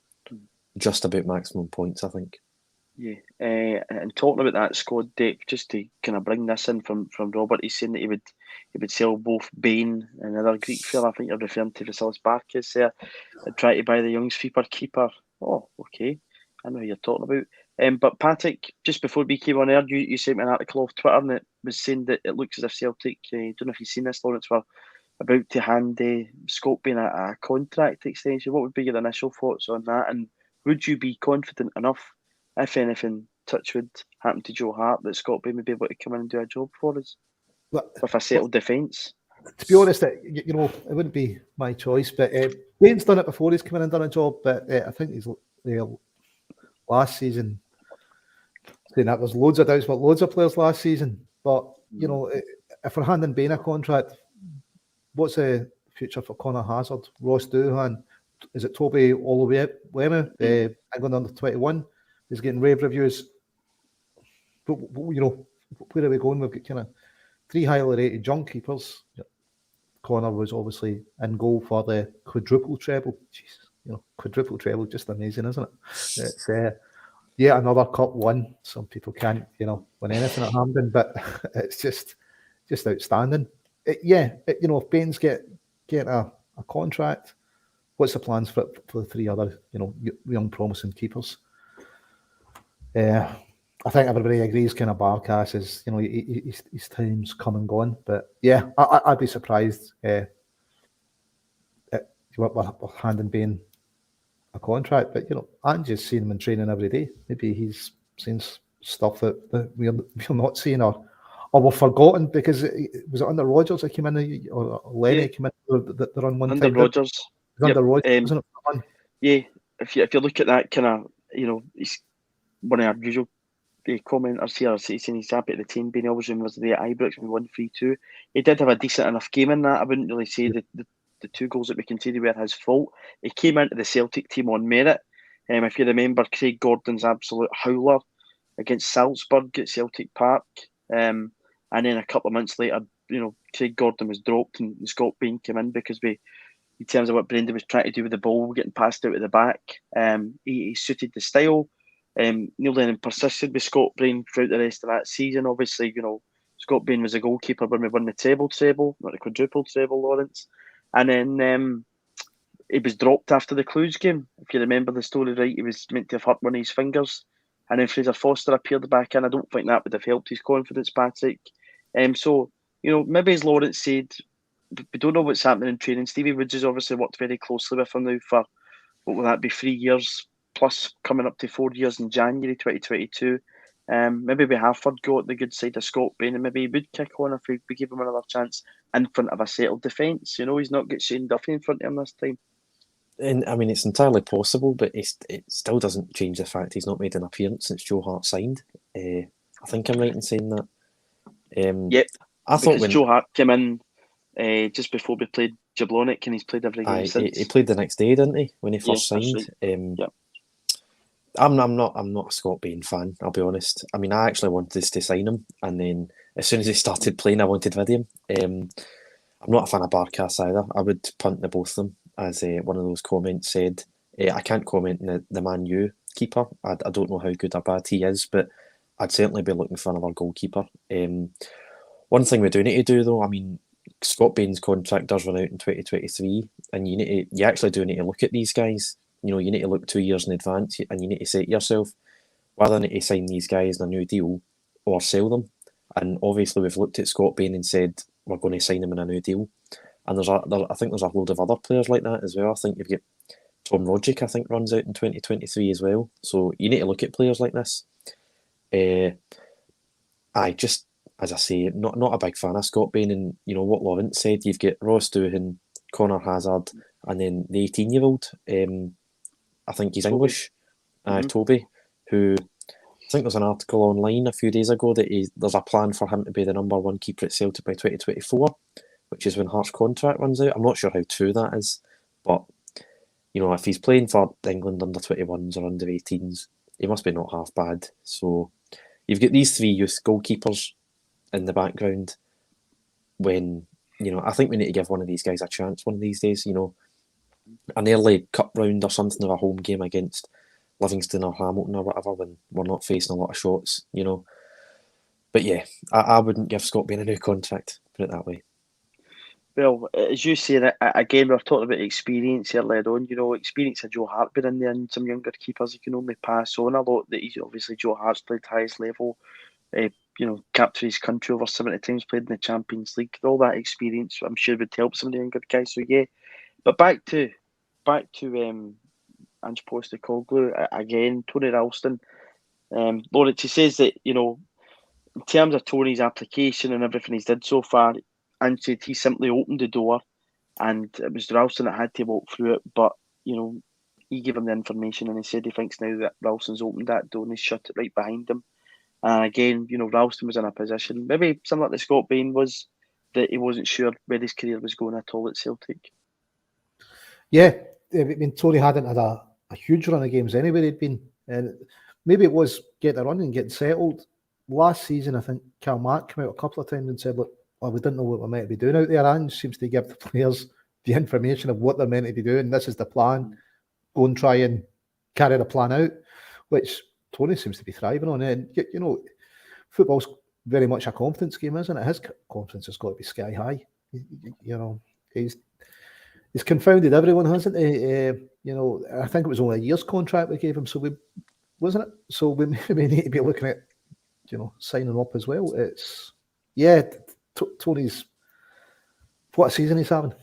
just about maximum points, I think. Yeah, and talking about that squad depth, just to kind of bring this in from Robert, he's saying that he would sell both Bain and another Greek fella, I think you're referring to Vasilis Barkis there, and try to buy the young keeper. Oh, okay, I know who you're talking about. But Patrick, just before we came on air, you sent me an article off Twitter, and it was saying that it looks as if Celtic, I don't know if you've seen this, Lawrence, were about to hand Scott Bain a contract extension. What would be your initial thoughts on that, and would you be confident enough, if anything, touchwood, happened to Joe Hart, that Scott Bain would be able to come in and do a job for us with a settled defence? To be honest, it wouldn't be my choice, but Bain's done it before. He's come in and done a job, but I think he's last season. Saying that there's loads of doubts about loads of players last season, but if we're handing Bain a contract, what's the future for Connor Hazard, Ross Doohan? Is it Toby Oluwemu, England under 21? He's getting rave reviews. But where are we going? We've got kind of 3 highly rated young keepers. Connor was obviously in goal for the quadruple treble. Jeez, quadruple treble, just amazing, isn't it? It's another cup won. Some people can't, win anything at Hampden, but it's just outstanding. If Bain's get a contract, what's the plans for the 3 other, young promising keepers? I think everybody agrees kind of Barkas is, his time's come and gone. But yeah, I'd be surprised we're handing Bain a contract. But, I'm just seeing him in training every day. Maybe he's seen stuff that we're not seeing or we've forgotten, because was it under Rodgers that came in, or Lenny came in the run one under time? Rodgers. Under Rodgers, wasn't it? Yeah, if you look at that kind of, he's one of our usual commenters here saying he's happy at the team. Bain always was there at Ibrox when we 1-3-2. He did have a decent enough game in that. I wouldn't really say the 2 goals that we conceded were his fault. He came into the Celtic team on merit. If you remember, Craig Gordon's absolute howler against Salzburg at Celtic Park. And then a couple of months later, Craig Gordon was dropped and Scott Bain came in because in terms of what Brendan was trying to do with the ball, getting passed out at the back. He suited the style. Neil Lennon persisted with Scott Bain throughout the rest of that season. Obviously, Scott Bain was a goalkeeper when we won the treble, not the quadruple treble, Lawrence. And then he was dropped after the Clues game. If you remember the story right, he was meant to have hurt one of his fingers. And then Fraser Foster appeared back in. I don't think that would have helped his confidence, Patrick. So, maybe as Lawrence said, we don't know what's happening in training. Stevie Woods has obviously worked very closely with him now for, what will that be, 3 years, plus coming up to 4 years in January 2022. Maybe we have forgot the good side of Scott Bain, and maybe he would kick on if we give him another chance in front of a settled defence. He's not got Shane Duffy in front of him this time. And I mean, it's entirely possible, but it still doesn't change the fact he's not made an appearance since Joe Hart signed. I think I'm right in saying that. Yep. I thought when Joe Hart came in just before we played Jablonec, and he's played every game since. He played the next day, didn't he? When he first signed. Right. Yep. I'm not a Scott Bain fan, I'll be honest. I mean, I actually wanted to sign him, and then as soon as he started playing, I wanted rid of him. I'm not a fan of Barkas either. I would punt the both of them, as one of those comments said. I can't comment on the Man U keeper. I don't know how good or bad he is, but I'd certainly be looking for another goalkeeper. One thing we do need to do, though, I mean, Scott Bain's contract does run out in 2023, and you actually do need to look at these guys. You need to look 2 years in advance, and you need to say to yourself, whether I need to sign these guys in a new deal or sell them. And obviously, we've looked at Scott Bain and said we're going to sign him in a new deal. And I think there's a load of other players like that as well. I think you've got Tom Rogic, I think, runs out in 2023 as well. So you need to look at players like this. Just as I say, not a big fan of Scott Bain. And what Lawrence said, you've got Ross Doohan, Connor Hazard, and then the 18-year-old. I think he's English, Toby, who I think there's an article online a few days ago that there's a plan for him to be the number one keeper at Celtic by 2024, which is when Hart's contract runs out. I'm not sure how true that is, but if he's playing for England under 21s or under 18s, he must be not half bad. So you've got these three youth goalkeepers in the background. When I think we need to give one of these guys a chance one of these days. An early cup round or something, or a home game against Livingston or Hamilton or whatever, when we're not facing a lot of shots, But yeah, I wouldn't give Scott Bain a new contract, put it that way. Well, as you say, again, we're talking about experience earlier on. Experience of Joe Hart being in there, and some younger keepers you can only pass on a lot. That he's obviously Joe Hart's played highest level. Captured his country over 70 times, played in the Champions League. All that experience, I'm sure, would help some of the younger guys. So yeah, but back to Ange Postecoglou again. Tony Ralston, Lawrence, he says that in terms of Tony's application and everything he's did so far, Ange said he simply opened the door, and it was Ralston that had to walk through it. But he gave him the information, and he said he thinks now that Ralston's opened that door and he's shut it right behind him. And again, Ralston was in a position, maybe similar to Scott Bain was, that he wasn't sure where his career was going at all at Celtic. Yeah, I mean, Tony hadn't had a huge run of games anywhere he'd been. And maybe it was getting a run and getting settled. Last season, I think Cal Mark came out a couple of times and said, look, we didn't know what we might be doing out there. Ange seems to give the players the information of what they're meant to be doing. This is the plan. Go and try and carry the plan out, which Tony seems to be thriving on. And, football's very much a confidence game, isn't it? His confidence has got to be sky high. He's confounded everyone, hasn't he? I think it was only a year's contract we gave him, so wasn't it? So we maybe need to be looking at, signing up as well. Tony's, what a season he's having.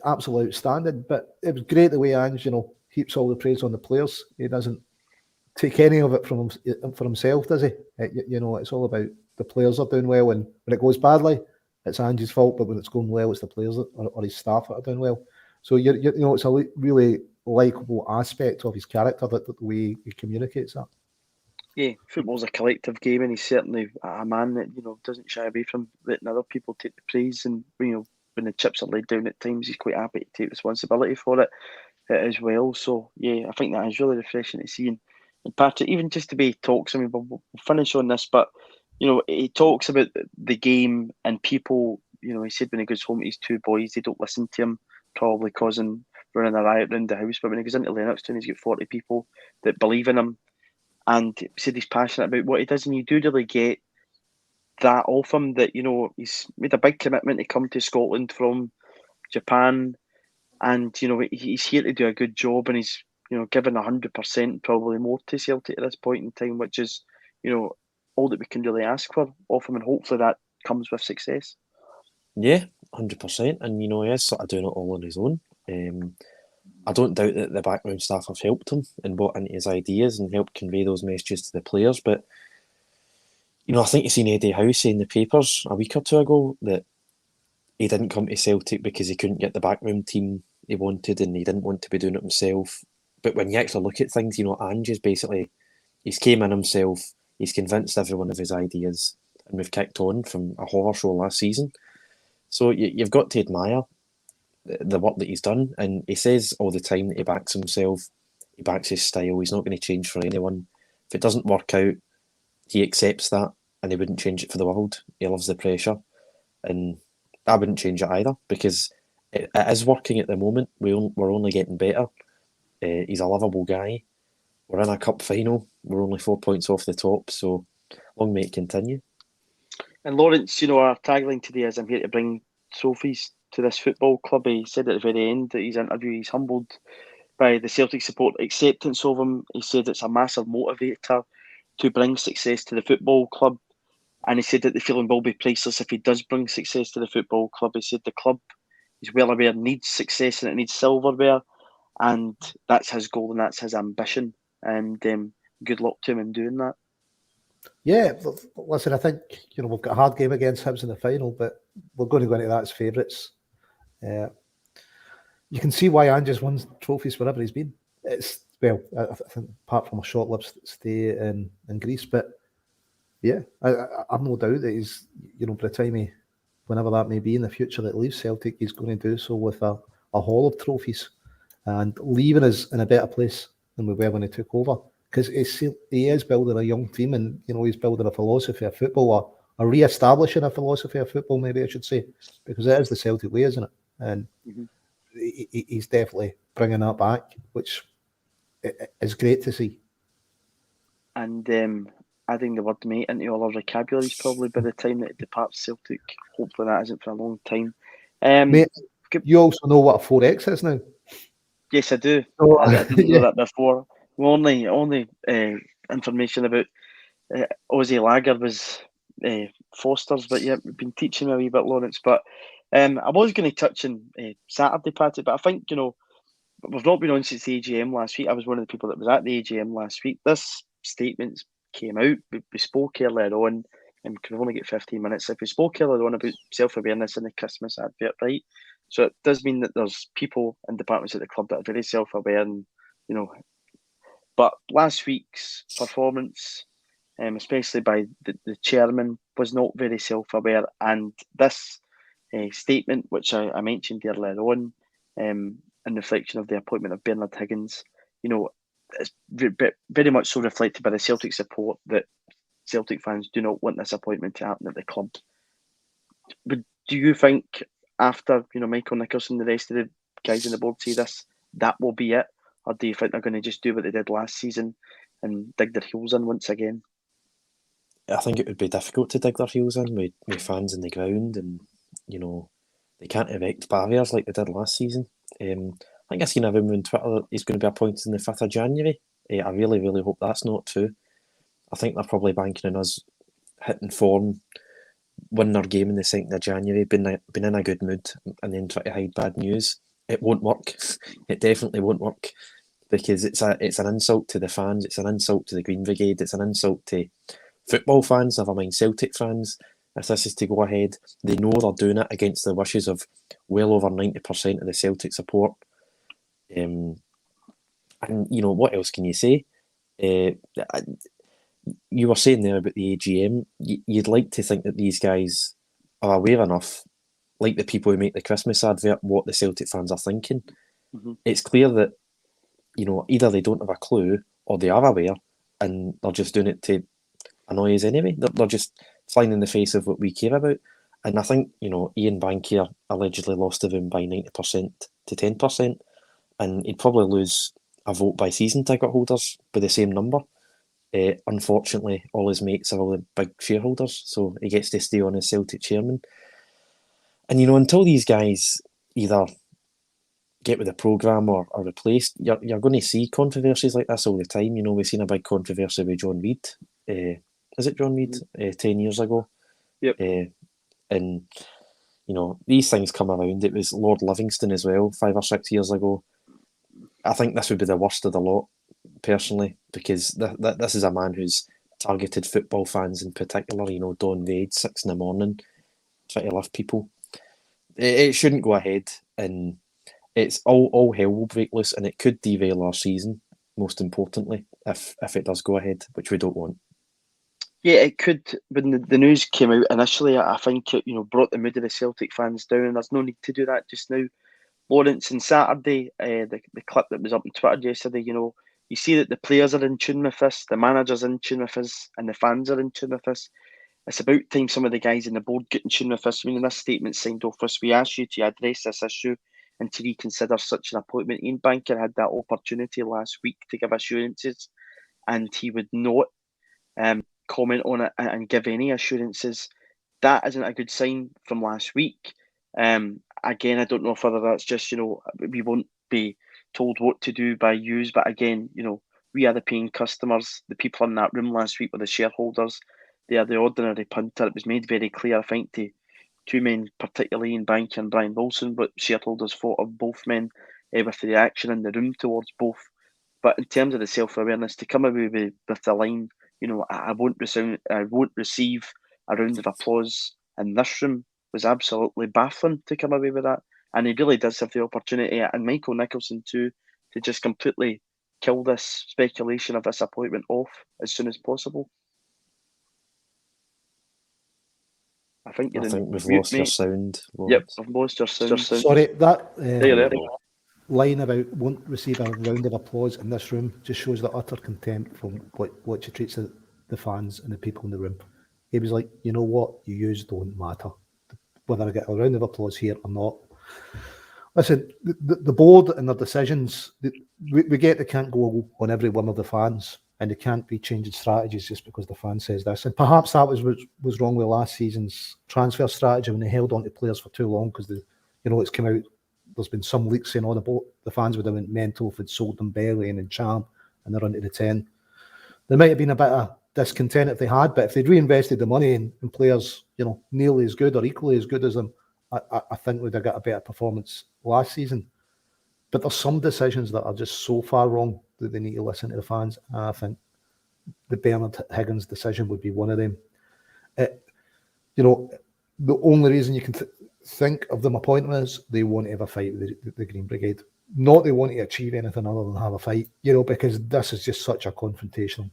Absolutely outstanding. But it was great the way Ange, heaps all the praise on the players. He doesn't take any of it for himself, does he? It's all about the players are doing well, and when it goes badly, it's Ange's fault. But when it's going well, it's the players or his staff that are doing well. So it's a really likeable aspect of his character, that the way he communicates that. Yeah, football's a collective game, and he's certainly a man that doesn't shy away from letting other people take the praise. And when the chips are laid down at times, he's quite happy to take responsibility for it as well. So yeah, I think that is really refreshing to see. And Patrick, even just the way he talks, I mean, we'll finish on this, but he talks about the game and people. He said when he goes home to his two boys, they don't listen to him, probably causing running a riot around the house. But when he goes into Lennoxtown, he's got 40 people that believe in him, and he said he's passionate about what he does. And you do really get that off him, that, you know, he's made a big commitment to come to Scotland from Japan, and, you know, he's here to do a good job, and he's, you know, given 100%, probably more, to Celtic at this point in time, which is, you know, all that we can really ask for off him, and hopefully that comes with success. Yeah, 100%. And, you know, he is sort of doing it all on his own. I don't doubt that the background staff have helped him and bought into his ideas and helped convey those messages to the players. But, you know, I think you've seen Eddie Howe say in the papers a week or two ago that he didn't come to Celtic because he couldn't get the backroom team he wanted, and he didn't want to be doing it himself. But when you actually look at things, you know, Ange is basically, he's came in himself, he's convinced everyone of his ideas, and we've kicked on from a horror show last season. So you've got to admire the work that he's done. And he says all the time that he backs himself, he backs his style, he's not going to change for anyone. If it doesn't work out, he accepts that, and he wouldn't change it for the world. He loves the pressure, and I wouldn't change it either, because it is working at the moment. We're only getting better. He's a lovable guy. We're in a cup final. We're only 4 points off the top, so long may it continue. And Lawrence, you know, our tagline today is, "I'm here to bring trophies to this football club." He said at the very end of his interview he's humbled by the Celtic support acceptance of him. He said it's a massive motivator to bring success to the football club. And he said that the feeling will be priceless if he does bring success to the football club. He said the club, he's well aware, needs success and it needs silverware. And that's his goal and that's his ambition. And good luck to him in doing that. Yeah, listen, I think, you know, we've got a hard game against Hibs in the final, but we're going to go into that as favourites. You can see why Ange's won trophies wherever he's been. It's, well, I think apart from a short-lived stay in Greece, but yeah, I've no doubt that he's, you know, by the time he, whenever that may be in the future, that leaves Celtic, he's going to do so with a haul of trophies and leaving us in a better place than we were when he took over. Because he is building a young team, and, you know, he's building a philosophy of football, or re-establishing a philosophy of football, maybe I should say, because it is the Celtic way, isn't it? And he's definitely bringing that back, which is great to see. And adding the word mate into all our vocabularies probably by the time that it departs Celtic. Hopefully that isn't for a long time. Mate, you also know what a 4X is now? Yes, I do. Oh, I didn't know that before. Only information about Aussie Lager was Foster's, but yeah, we've been teaching me a wee bit, Lawrence. But I was going to touch on Saturday, Patty, but I think, you know, we've not been on since the AGM last week. I was one of the people that was at the AGM last week. This statement came out. We spoke earlier on, and we can only get 15 minutes. If we spoke earlier on about self-awareness in the Christmas advert, right? So it does mean that there's people and departments at the club that are very self-aware, and, you know. But last week's performance, especially by the chairman, was not very self-aware. And this statement, which I mentioned earlier on, in reflection of the appointment of Bernard Higgins, you know, it's very much so reflected by the Celtic support that Celtic fans do not want this appointment to happen at the club. But do you think, after, you know, Michael Nicholson and the rest of the guys on the board say this, that will be it? Or do you think they're going to just do what they did last season and dig their heels in once again? I think it would be difficult to dig their heels in with fans in the ground, and, you know, they can't erect barriers like they did last season. I think I've seen a rumour on Twitter he's going to be appointed on the 5th of January. I really, really hope that's not true. I think they're probably banking on us hitting form, winning our game in the 2nd of January, been in a good mood, and then try to hide bad news. It won't work. It definitely won't work, because it's an insult to the fans, it's an insult to the Green Brigade, it's an insult to football fans, never mind Celtic fans. If this is to go ahead, they know they're doing it against the wishes of well over 90% of the Celtic support. And, you know, what else can you say? You were saying there about the AGM, you'd like to think that these guys are aware enough, like the people who make the Christmas advert, what the Celtic fans are thinking. It's clear that, you know, either they don't have a clue or they are aware and they're just doing it to annoy us anyway. They're just flying in the face of what we care about. And I think, you know, Ian Bankier allegedly lost the room by 90% to 10%, and he'd probably lose a vote by season ticket holders by the same number. Unfortunately, all his mates are all the big shareholders, so he gets to stay on as Celtic chairman. And until these guys either get with the programme or are replaced, you're going to see controversies like this all the time. We've seen a big controversy with John Reid. Is it John Reid? 10 years ago. Yep. And these things come around. It was Lord Livingston as well 5 or 6 years ago. I think this would be the worst of the lot, personally, because this is a man who's targeted football fans in particular. Dawn Raid, 6 in the morning, trying to lift people. It shouldn't go ahead, and it's all hell will break loose, and it could derail our season. Most importantly, if it does go ahead, which we don't want. Yeah, it could. When the news came out initially, I think it brought the mood of the Celtic fans down, and there's no need to do that just now. Lawrence on Saturday, the clip that was up on Twitter yesterday, you see that the players are in tune with this, the manager's in tune with this, and the fans are in tune with this. It's about time some of the guys in the board get in tune with this. In this statement signed off us, we ask you to address this issue and to reconsider such an appointment. Ian Banker had that opportunity last week to give assurances, and he would not comment on it and give any assurances. That isn't a good sign from last week. Again, I don't know whether that's just, we won't be told what to do by yous, but again, we are the paying customers. The people in that room last week were the shareholders. They are the ordinary punter. It was made very clear, I think, to two men, particularly Ian Banker and Brian Wilson, but shareholders thought of both men with the reaction in the room towards both. But in terms of the self-awareness, to come away with the line, I won't receive a round of applause in this room, was absolutely baffling to come away with that. And he really does have the opportunity, and Michael Nicholson too, to just completely kill this speculation of this appointment off as soon as possible. I think we've lost your sound. Lawrence. Yep, I've lost your sound. Sorry, that there. Line about won't receive a round of applause in this room just shows the utter contempt from what she treats the fans and the people in the room. He was like, you know what, you use don't matter. Whether I get a round of applause here or not. Listen, the board and their decisions, we get they can't go on every one of the fans, and they can't be changing strategies just because the fan says this. And perhaps that was wrong with last season's transfer strategy when they held on to players for too long because it's come out. There's been some leaks saying the fans would have went mental if they'd sold them Belly and Charm and they're under the 10. There might have been a bit of discontent if they had, but if they'd reinvested the money in players, nearly as good or equally as good as them, I think we'd have got a better performance last season. But there's some decisions that are just so far wrong that they need to listen to the fans. And I think the Bernard Higgins decision would be one of them. The only reason you can think of them appointing is they won't have a fight with the Green Brigade. Not they want to achieve anything other than have a fight, because this is just such a confrontational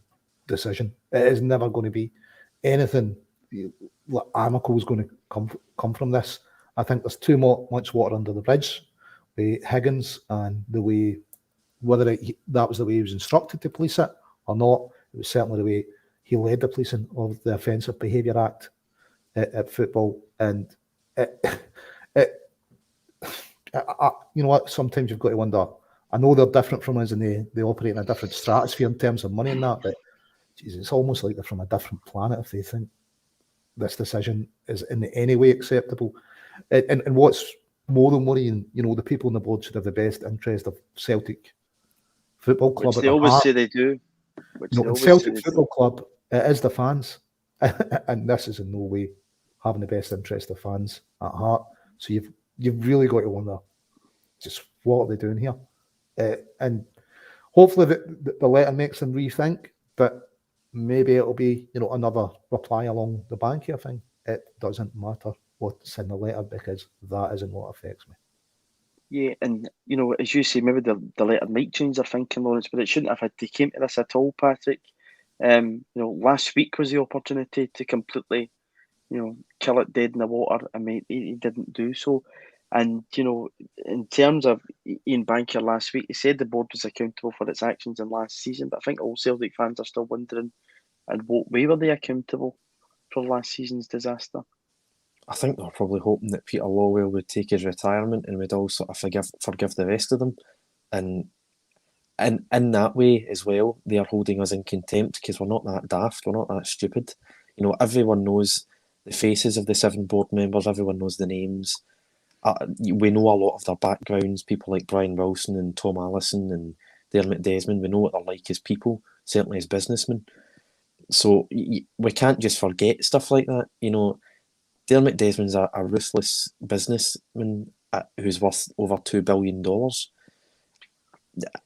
decision. It is never going to be anything amicable is going to come from this. I think there's too much water under the bridge with Higgins and the way, whether that was the way he was instructed to police it or not, it was certainly the way he led the policing of the Offensive Behaviour Act at football. And sometimes you've got to wonder, I know they're different from us and they operate in a different stratosphere in terms of money and that, but geez, it's almost like they're from a different planet if they think this decision is in any way acceptable. And what's more than worrying, the people on the board should have the best interest of Celtic Football Club. Which they always say they do. Celtic Football Club, it is the fans. And this is in no way having the best interest of fans at heart. So you've really got to wonder, just what are they doing here? And hopefully the letter makes them rethink, but maybe it'll be, another reply along the bank here thing. It doesn't matter what's in the letter because that isn't what affects me. Yeah, and as you say, maybe the letter might change their thinking, Lawrence, but it shouldn't have had to came to this at all, Patrick. Last week was the opportunity to completely, kill it dead in the water, and he didn't do so. And in terms of Ian Banker last week, he said the board was accountable for its actions in last season, but I think all Celtic fans are still wondering, in what way were they accountable for last season's disaster? I think they're probably hoping that Peter Lawwell would take his retirement and would all sort of forgive the rest of them. And and in that way as well, they are holding us in contempt because we're not that daft, we're not that stupid. Everyone knows the faces of the 7 board members, everyone knows the names. We know a lot of their backgrounds, people like Brian Wilson and Tom Allison and Dermot Desmond. We know what they're like as people, certainly as businessmen. So we can't just forget stuff like that. Dermot Desmond's a ruthless businessman who's worth over $2 billion.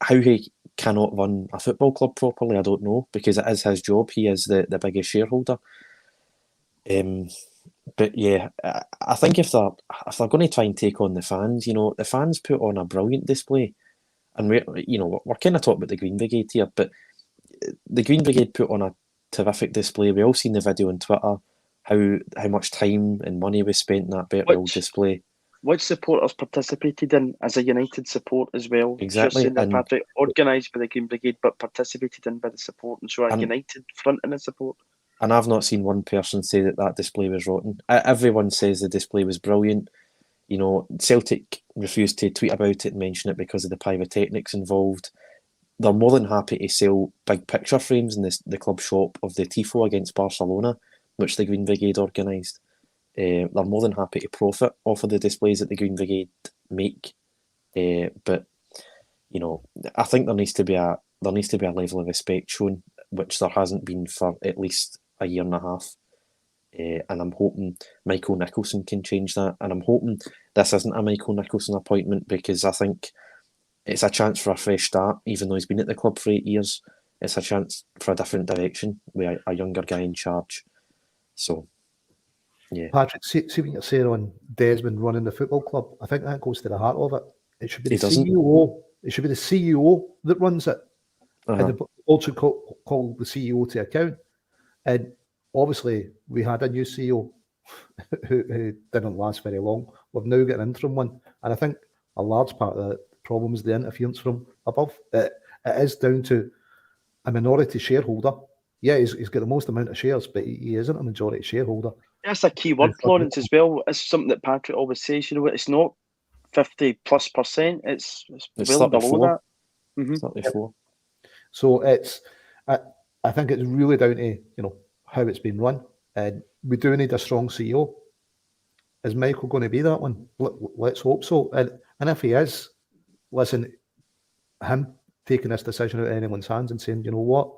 How he cannot run a football club properly, I don't know, because it is his job. He is the biggest shareholder. But yeah, I think if they're going to try and take on the fans, the fans put on a brilliant display, and we're kind of talking about the Green Brigade here, but the Green Brigade put on a terrific display. We all seen the video on Twitter, how much time and money was spent in that Bertwell display. Which supporters participated in as a United support as well? Exactly. You're saying that, Patrick, organised by the Green Brigade but participated in by the support, and so a United front in the support. And I've not seen one person say that display was rotten. Everyone says the display was brilliant. Celtic refused to tweet about it and mention it because of the pyrotechnics involved. They're more than happy to sell big picture frames in the club shop of the Tifo against Barcelona, which the Green Brigade organised. They're more than happy to profit off of the displays that the Green Brigade make. But I think there needs to be a level of respect shown, which there hasn't been for at least a year and a half. And I'm hoping Michael Nicholson can change that. And I'm hoping this isn't a Michael Nicholson appointment, because I think it's a chance for a fresh start. Even though he's been at the club for 8 years, it's a chance for a different direction with a younger guy in charge. So, yeah. Patrick, see what you're saying on Desmond running the football club. I think that goes to the heart of it. It should be the CEO. It should be the CEO that runs it. And the board should call the CEO to account. And obviously, we had a new CEO who didn't last very long. We've now got an interim one. And I think a large part of the problem is the interference from above. It is down to a minority shareholder. Yeah, he's got the most amount of shares, but he isn't a majority shareholder. That's a key word, Florence, as well. It's something that Patrick always says, it's not 50+%. It's well 34. below that. 34. So I think it's really down to how it's been run, and we do need a strong CEO. Is Michael going to be that one? Let's hope so. And if he is, listen, him taking this decision out of anyone's hands and saying, you know what,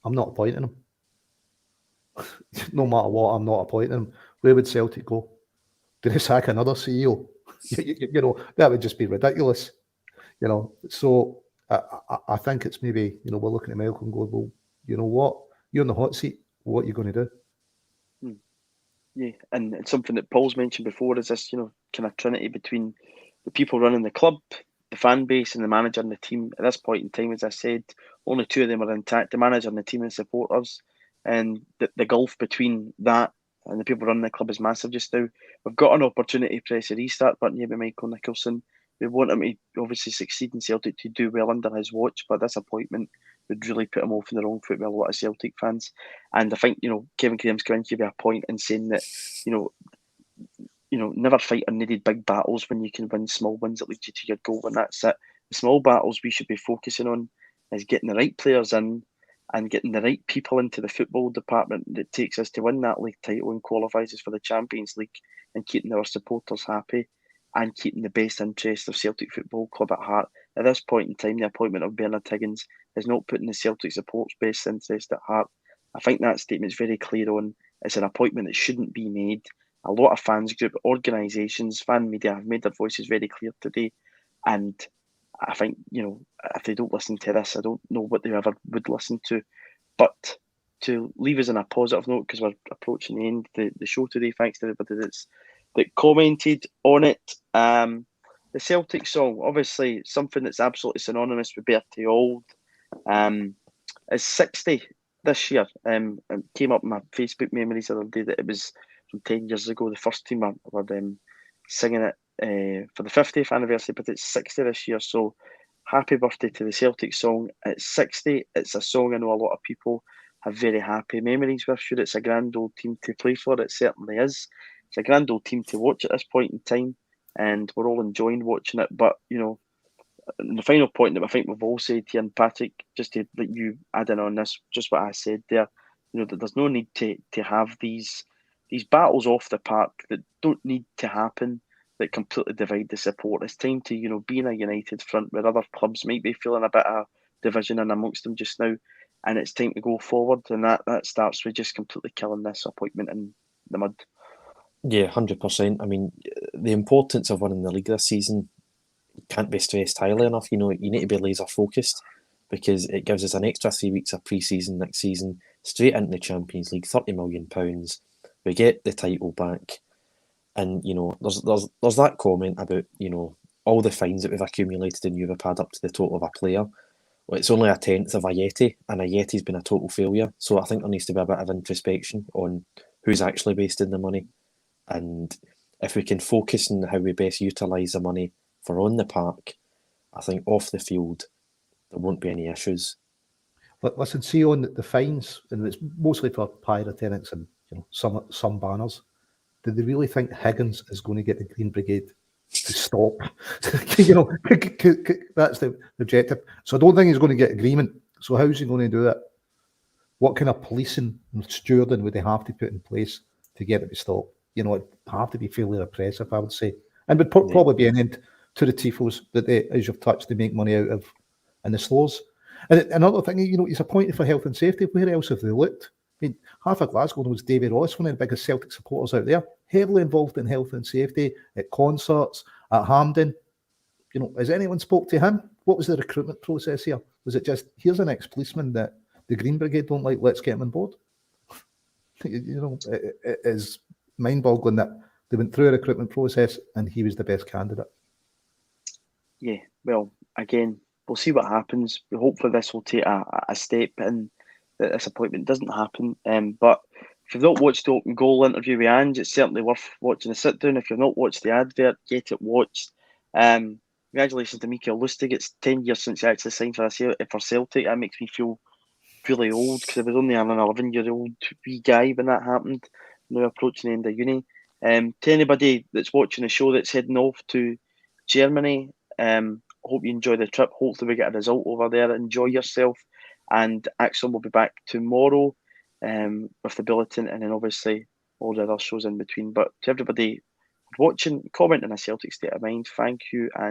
I'm not appointing him. No matter what, I'm not appointing him. Where would Celtic go? Do they sack another CEO? That would just be ridiculous. So I think it's maybe, we're looking at Michael and going, well, you know what? You're in the hot seat. What are you going to do? Yeah, and it's something that Paul's mentioned before, is this, kind of trinity between the people running the club, the fan base, and the manager and the team. At this point in time, as I said, only 2 of them are intact, the manager and the team and supporters. And the gulf between that and the people running the club is massive just now. We've got an opportunity to press the restart button here with Michael Nicholson. We want him to obviously succeed in Celtic, to do well under his watch, but this appointment would really put him off in the wrong foot with a lot of Celtic fans. And I think, Kevin Graham's going to give you a point in saying that, never fight unneeded big battles when you can win small wins that lead you to your goal, and that's it. The small battles we should be focusing on is getting the right players in and getting the right people into the football department that takes us to win that league title and qualifies us for the Champions League, and keeping our supporters happy and keeping the best interests of Celtic Football Club at heart. At this point in time, the appointment of Bernard Higgins is not putting the Celtic support's best interest at heart. I think that statement is very clear on it's an appointment that shouldn't be made. A lot of fans group, organisations, fan media have made their voices very clear today. And I think, if they don't listen to this, I don't know what they ever would listen to. But to leave us on a positive note, because we're approaching the end of the show today, thanks to everybody that commented on it. The Celtic song, obviously something that's absolutely synonymous with Bertie Auld, is 60 this year. It came up in my Facebook memories the other day that it was from 10 years ago. The first team were singing it for the 50th anniversary, but it's 60 this year. So happy birthday to the Celtic song. It's 60. It's a song I know a lot of people have very happy memories with. Sure, it's a grand old team to play for. It certainly is. It's a grand old team to watch at this point in time, and we're all enjoying watching it. But, And the final point that I think we've all said here, and Patrick, just to let you add in on this, just what I said there, that there's no need to have these battles off the park that don't need to happen, that completely divide the support. It's time to, be in a united front where other clubs might be feeling a bit of division in amongst them just now, and it's time to go forward. And that starts with just completely killing this appointment in the mud. Yeah, 100%. I mean, the importance of winning the league this season can't be stressed highly enough. You need to be laser focused, because it gives us an extra 3 weeks of pre-season next season, straight into the Champions League, £30 million. We get the title back, and there's that comment about all the fines that we've accumulated in Europe add up to the total of a player. Well, it's only a tenth of a Yeti, and a Yeti's been a total failure. So I think there needs to be a bit of introspection on who's actually wasting the money, and if we can focus on how we best utilise the money for on the park, I think off the field there won't be any issues. But listen, see on the fines, and it's mostly for pyrotechnics and some banners. Do they really think Higgins is going to get the Green Brigade to stop? That's the objective. So I don't think he's going to get agreement. So how's he going to do that? What kind of policing and stewarding would they have to put in place to get it to stop? It'd have to be fairly repressive, I would say. And would probably be an end to the tifos that they, as you've touched, they make money out of in the stores. And another thing, he's appointed for health and safety. Where else have they looked? I mean, half of Glasgow knows David Ross, one of the biggest Celtic supporters out there, heavily involved in health and safety, at concerts, at Hampden. Has anyone spoke to him? What was the recruitment process here? Was it just, here's an ex-policeman that the Green Brigade don't like, let's get him on board? It is mind-boggling that they went through a recruitment process and he was the best candidate. Yeah, well, again, we'll see what happens. Hopefully this will take a step in that this appointment doesn't happen. But if you've not watched the open goal interview with Ange, it's certainly worth watching the sit down. If you've not watched the advert, get it watched. Congratulations to Mikael Lustig. It's 10 years since he actually signed for Celtic. That makes me feel really old, because I was only an 11-year-old wee guy when that happened. Now approaching the end of uni. To anybody that's watching the show that's heading off to Germany, hope you enjoy the trip. Hopefully we get a result over there. Enjoy yourself. And ACSOM will be back tomorrow with the bulletin, and then obviously all the other shows in between. But to everybody watching, comment on a Celtic state of mind, thank you. And